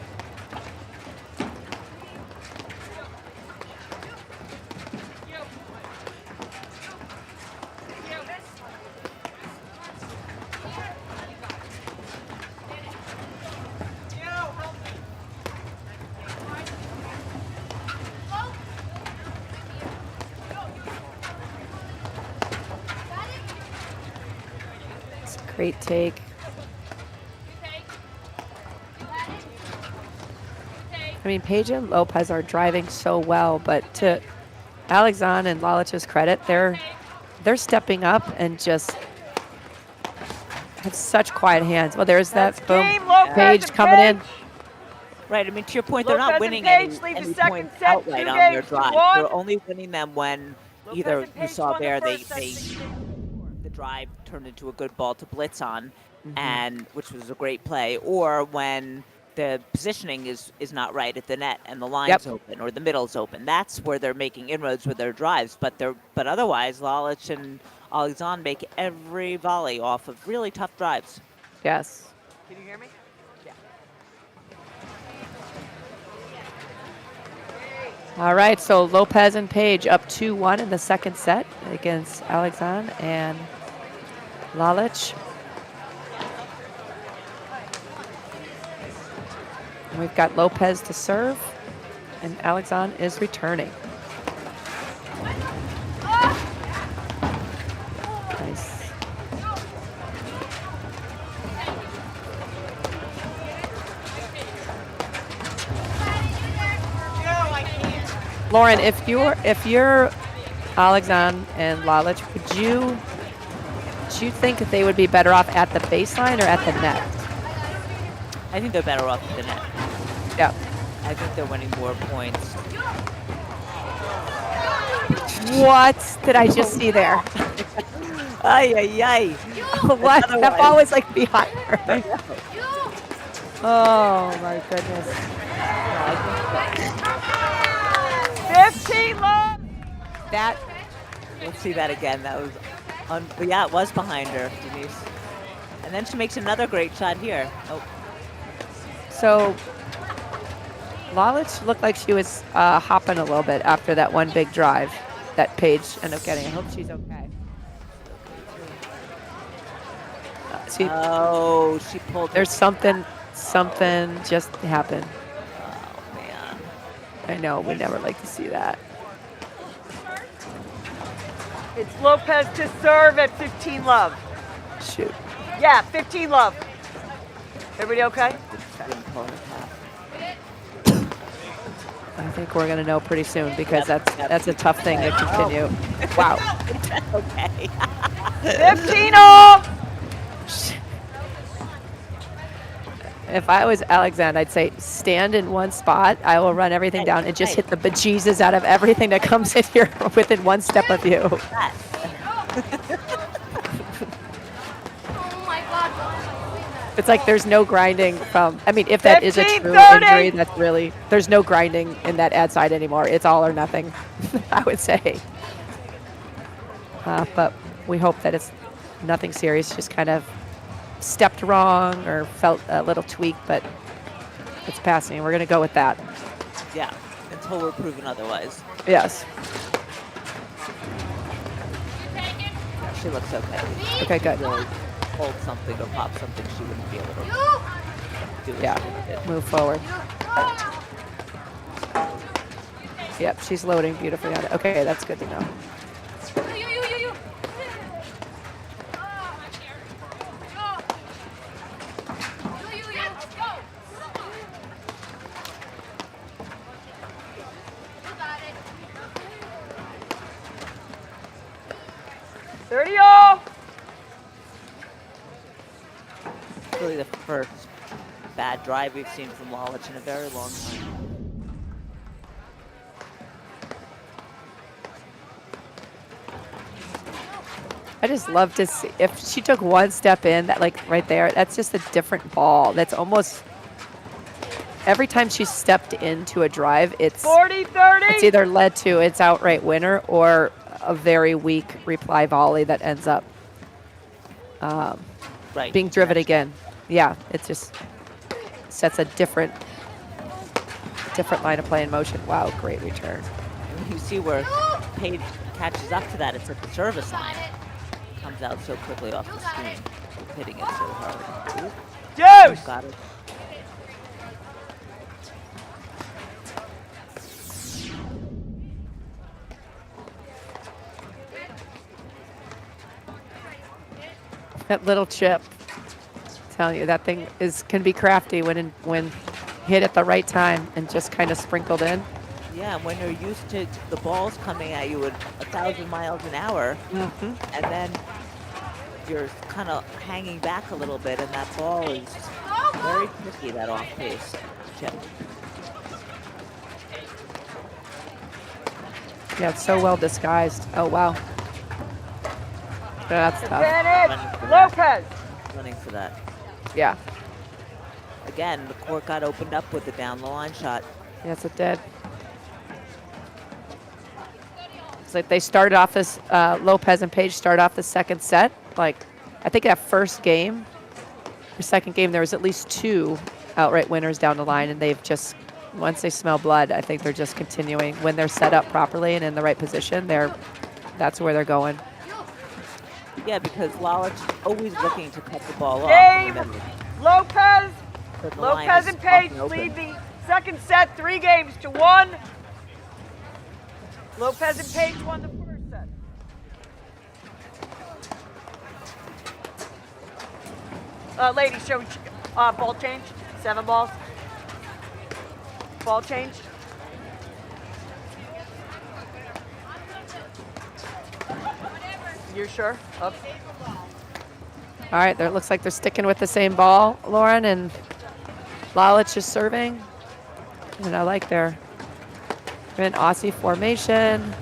Great take. I mean, Pejic and Lopez are driving so well, but to Alexandre and Lalic's credit, they're stepping up and just have such quiet hands. Well, there's that boom. Pejic coming in. Right. I mean, to your point, they're not Lopez winning and any Pejic lead the second points set, outright 2 on their games to drive. 1. They're only winning them when Lopez either and you Pejic saw won the there first they set. the drive turned into a good ball to blitz on, and which was a great play, or when the positioning is not right at the net and the line's open or the middle's open. That's where they're making inroads with their drives. But otherwise, Lalic and Alexandre make every volley off of really tough drives. Yes. Can you hear me? Yeah. All right, so Lopez and Pejic up 2-1 in the second set against Alexandre and Lalic. And we've got Lopez to serve, and Alexandre is returning. Nice. Lauren, if you're Alexandre and Lalic, do you think that they would be better off at the baseline or at the net? I think they're better off at the net. Yeah. I think they're winning more points. What did I just see there? Ay, ay, ay. What? That ball was like behind her. Oh my goodness. 15 love. That. Let's see that again. That was, yeah, it was behind her, Denise. And then she makes another great shot here. Oh. So Lalic looked like she was hopping a little bit after that one big drive that Pejic ended up getting. I hope she's okay. She pulled. There's something just happened. Oh man. I know, we never like to see that. It's Lopez to serve at 15 love. Shoot. Yeah, 15 love. Everybody okay? I think we're going to know pretty soon because that's a tough thing to continue. Wow. Okay. 15 all. If I was Alexandre, I'd say stand in one spot. I will run everything down and just hit the bejesus out of everything that comes in here within one step of you. It's like there's no grinding from, I mean, if that is a true injury, that's really, there's no grinding in that ad side anymore. It's all or nothing, I would say. But we hope that it's nothing serious, just kind of stepped wrong or felt a little tweak, but it's passing. We're going to go with that. Yeah, until we're proven otherwise. Yes. She looks okay. Okay, good. Really hold something or pop something, she wouldn't be able to do it. Yeah, move forward. Yep, she's loading beautifully on it. Okay, that's good to know. 30 all. Really the first bad drive we've seen from Lalic in a very long time. I just love to see if she took one step in, that like right there, that's just a different ball. That's almost every time she stepped into a drive, it's 40-30. it's either led to its outright winner or a very weak reply volley that ends up Right. being driven again. Yeah, it just sets a different line of play in motion. Wow, great return. And you see where Page catches up to that. It's at the service line. Comes out so quickly off the screen, hitting it so hard. Ooh, Deuce. got it. That little chip, I'm telling you, that thing can be crafty when hit at the right time and just kind of sprinkled in. Yeah, when you're used to the balls coming at you at 1,000 miles an hour, and then you're kind of hanging back a little bit, and that ball is very tricky, that off-pace chip. Yeah, it's so well disguised. Oh, wow. That's tough. Advantage. Lopez. Running for that. Yeah. Again, the court got opened up with a down-the-line shot. Yes, it did. It's like they started off this, Lopez and Page started off the second set. Like, I think that first game, or second game, there was at least 2 outright winners down the line, and they've just, once they smell blood, I think they're just continuing. When they're set up properly and in the right position, that's where they're going. Yeah, because Lalic is always looking to cut the ball off. Game. Lopez. So the line Lopez is and Page often open. lead the second set 3-1. Lopez and Page won the first set. Ladies, show ball change. 7 balls. Ball change. You sure? Okay. All right, there, it looks like they're sticking with the same ball, Lauren, and Lalic is serving. And I like they're in Aussie formation.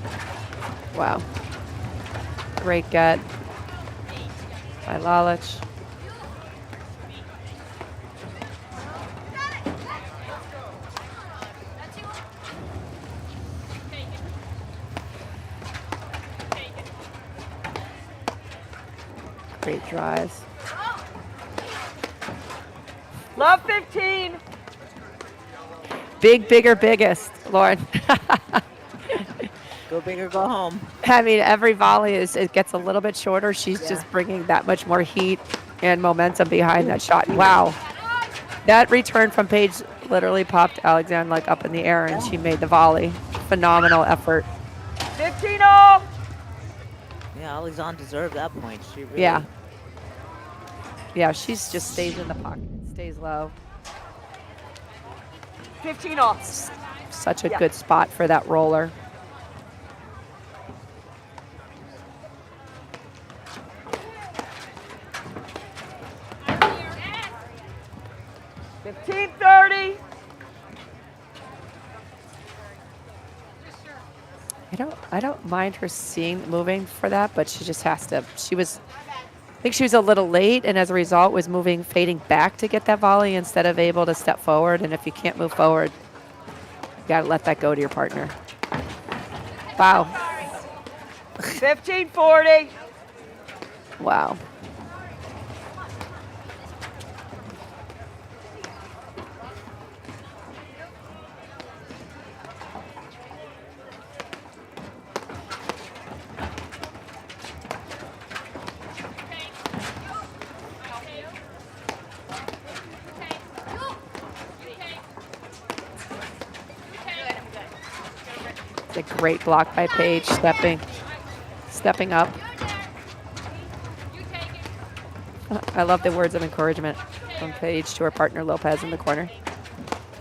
Wow. Great get by Lalic. Great drives. Love 15. Big, bigger, biggest, Lauren. Go big or go home. I mean, every volley it gets a little bit shorter. She's just bringing that much more heat and momentum behind that shot. Wow. That return from Page literally popped Alexandre like up in the air, and she made the volley. Phenomenal effort. 15-all. Yeah, Alexandre deserved that point. She really. Yeah. Yeah, she's just stays in the pocket, stays low. 15-all. Such a good spot for that roller. $15.30. I don't mind her moving for that, but she just has to. I think she was a little late, and as a result was fading back to get that volley instead of able to step forward. And if you can't move forward, you gotta let that go to your partner. Wow. 15-40. Wow. A great block by Page, stepping up. I love the words of encouragement from Page to her partner Lopez in the corner.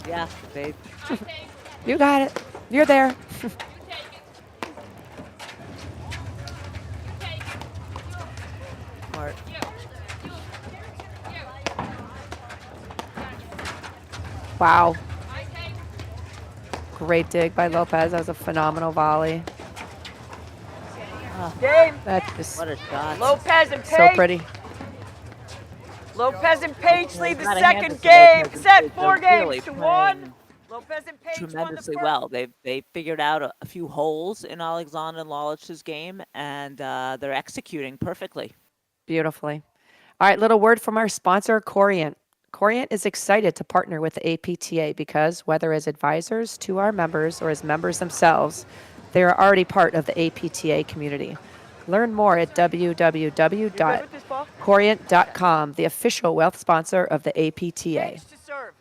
Yeah, babe. You got it. You're there. Smart. Wow. Great dig by Lopez. That was a phenomenal volley. Game. That's just What a shot. Lopez and so Page. pretty. Lopez and Page lead the Gotta hand second this to game. Lopez and Set Page. 4 They're really games to 1. playing Lopez and Page won the tremendously first. well. They figured out a few holes in Alexandre and Lalic's game, and they're executing perfectly. Beautifully. All right, little word from our sponsor, Corient. Corient is excited to partner with the APTA because, whether as advisors to our members or as members themselves, they are already part of the APTA community. Learn more at www.corient.com, the official wealth sponsor of the APTA. Page to serve.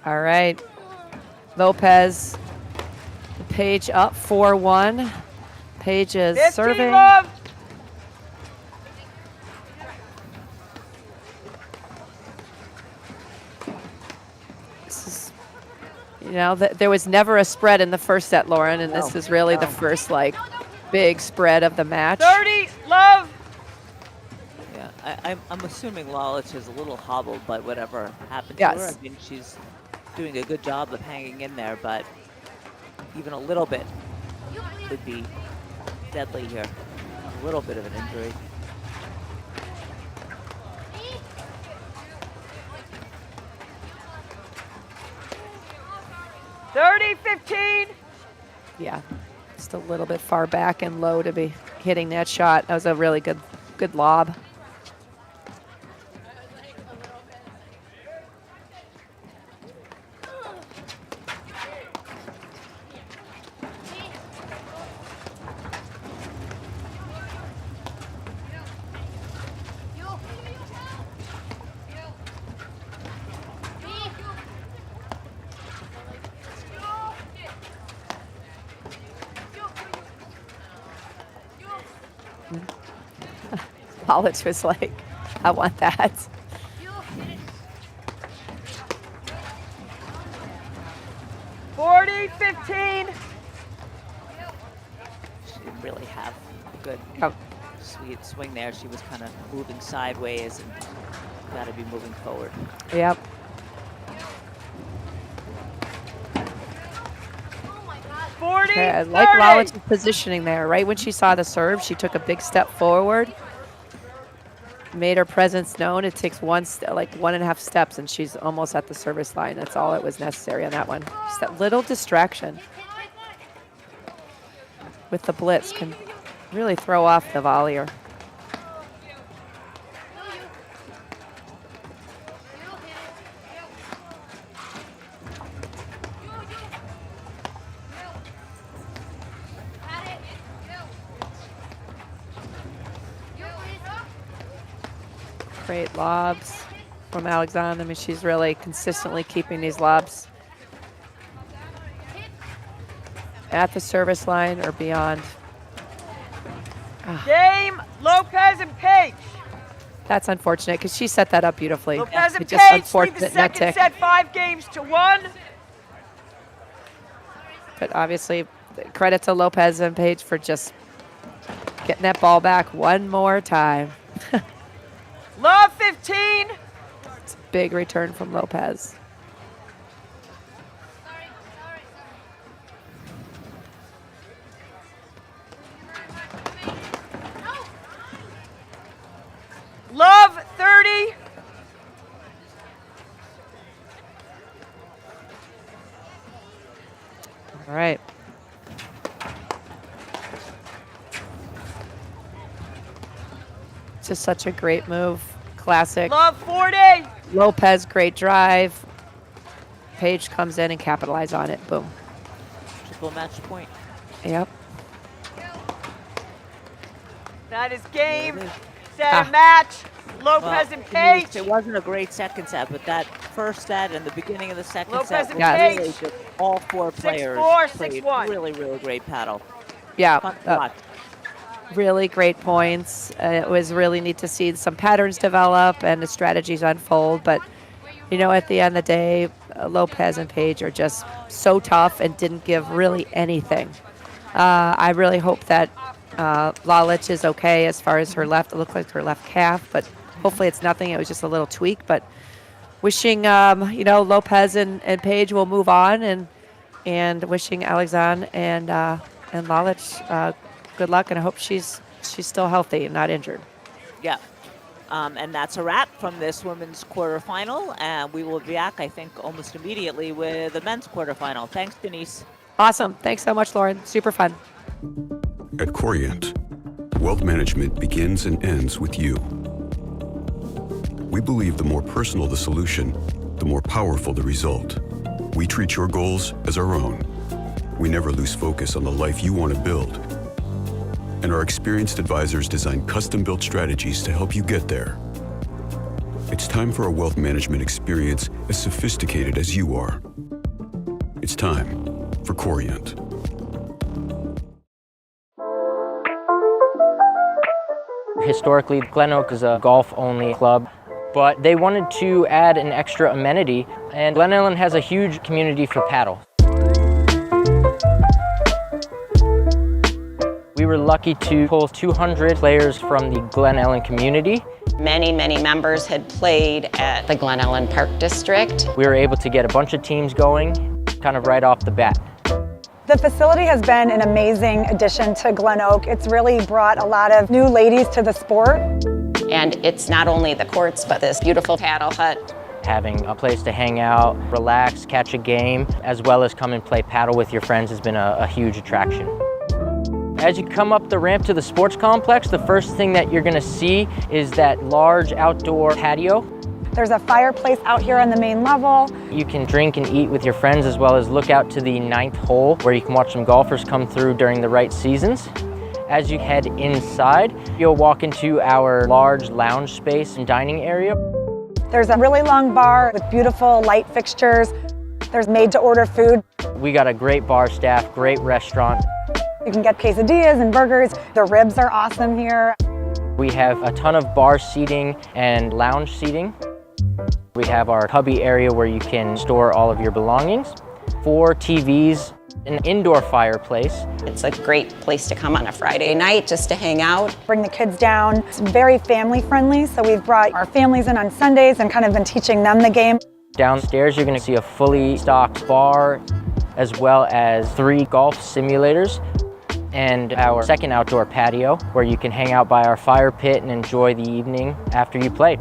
All right. Lopez, Page up 4-1. Page is 15 serving. love. This is, there was never a spread in the first set, Lauren, and this No, is really the no. first, big spread of the match. 30 love. Yeah, I'm assuming Lalic is a little hobbled by whatever happened to Yes. her. I mean, she's doing a good job of hanging in there, but even a little bit could be deadly here. A little bit of an injury. $30-15. Yeah, just a little bit far back and low to be hitting that shot. That was a really good lob. Lalic was like, I want that. $40-15. She didn't really have a good Yep. sweet swing there. She was kind of moving sideways and got to be moving forward. Yep. Okay, I like 40-30. Lalic's positioning there. Right when she saw the serve, she took a big step forward, made her presence known. It takes 1.5 steps, and she's almost at the service line. That's all that was necessary on that one. Just that little distraction with the blitz can really throw off the volleyer. Great lobs from Alexandre. I mean, she's really consistently keeping these lobs at the service line or beyond. Game, Lopez and Page. That's unfortunate because she set that up beautifully. Lopez and It's just Page lead the unfortunate net second tick. set 5-1. But obviously, credit to Lopez and Page for just getting that ball back one more time. Love 15. It's a big return from Lopez. Love 30. All right. Just such a great move. Classic. Love 40. Lopez, great drive. Page comes in and capitalize on it. Boom. Triple match point. Yep. That is game, There it is. set, Ah. and match. Lopez Well, and to me, Page. it wasn't a great second set, but that first set and the beginning of the second Lopez set and was really Page. just all four players 6-4, played 6-1. really, really great paddle. Yeah. Fun to watch. Really great points. It was really neat to see some patterns develop and the strategies unfold. But, at the end of the day, Lopez and Page are just so tough and didn't give really anything I really hope that Lalic is okay as far as her left. It looked like her left calf, but hopefully it's nothing. It was just a little tweak. But wishing, Lopez and Pejic will move on, and wishing Alexandre and Lalic good luck, and I hope she's still healthy and not injured. Yeah. And that's a wrap from this women's quarterfinal. And we will be back, I think, almost immediately with the men's quarterfinal. Thanks, Denise. Awesome. Thanks so much, Lauren. Super fun. At Corient, wealth management begins and ends with you. We believe the more personal the solution, the more powerful the result. We treat your goals as our own. We never lose focus on the life you want to build. And our experienced advisors design custom-built strategies to help you get there. It's time for a wealth management experience as sophisticated as you are. It's time for Corient. Historically, Glen Oak is a golf-only club, but they wanted to add an extra amenity, and Glen Ellen has a huge community for paddle. We were lucky to pull 200 players from the Glen Ellen community. Many members had played at the Glen Ellen Park District. We were able to get a bunch of teams going, kind of right off the bat. The facility has been an amazing addition to Glen Oak. It's really brought a lot of new ladies to the sport. And it's not only the courts, but this beautiful paddle hut. Having a place to hang out, relax, catch a game, as well as come and play paddle with your friends has been a huge attraction. As you come up the ramp to the sports complex, the first thing that you're gonna see is that large outdoor patio. There's a fireplace out here on the main level. You can drink and eat with your friends, as well as look out to the 9th hole where you can watch some golfers come through during the right seasons. As you head inside, you'll walk into our large lounge space and dining area. There's a really long bar with beautiful light fixtures. There's made-to-order food. We got a great bar staff, great restaurant. You can get quesadillas and burgers. The ribs are awesome here. We have a ton of bar seating and lounge seating. We have our hubby area where you can store all of your belongings. 4 TVs, an indoor fireplace. It's a great place to come on a Friday night just to hang out. Bring the kids down. It's very family friendly, so we've brought our families in on Sundays and kind of been teaching them the game. Downstairs, you're gonna see a fully stocked bar, as well as 3 golf simulators, and our second outdoor patio where you can hang out by our fire pit and enjoy the evening after you play.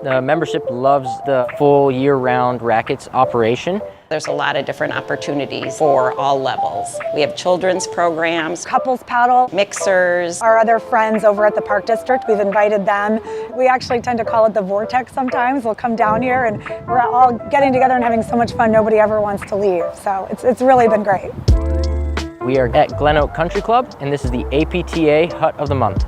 The membership loves the full year-round rackets operation. There's a lot of different opportunities for all levels. We have children's programs, Couples paddle. mixers. Our other friends over at the Park District, we've invited them. We actually tend to call it the vortex sometimes. We'll come down here and we're all getting together and having so much fun, nobody ever wants to leave. So it's really been great. We are at Glen Oak Country Club, and this is the APTA Hut of the Month.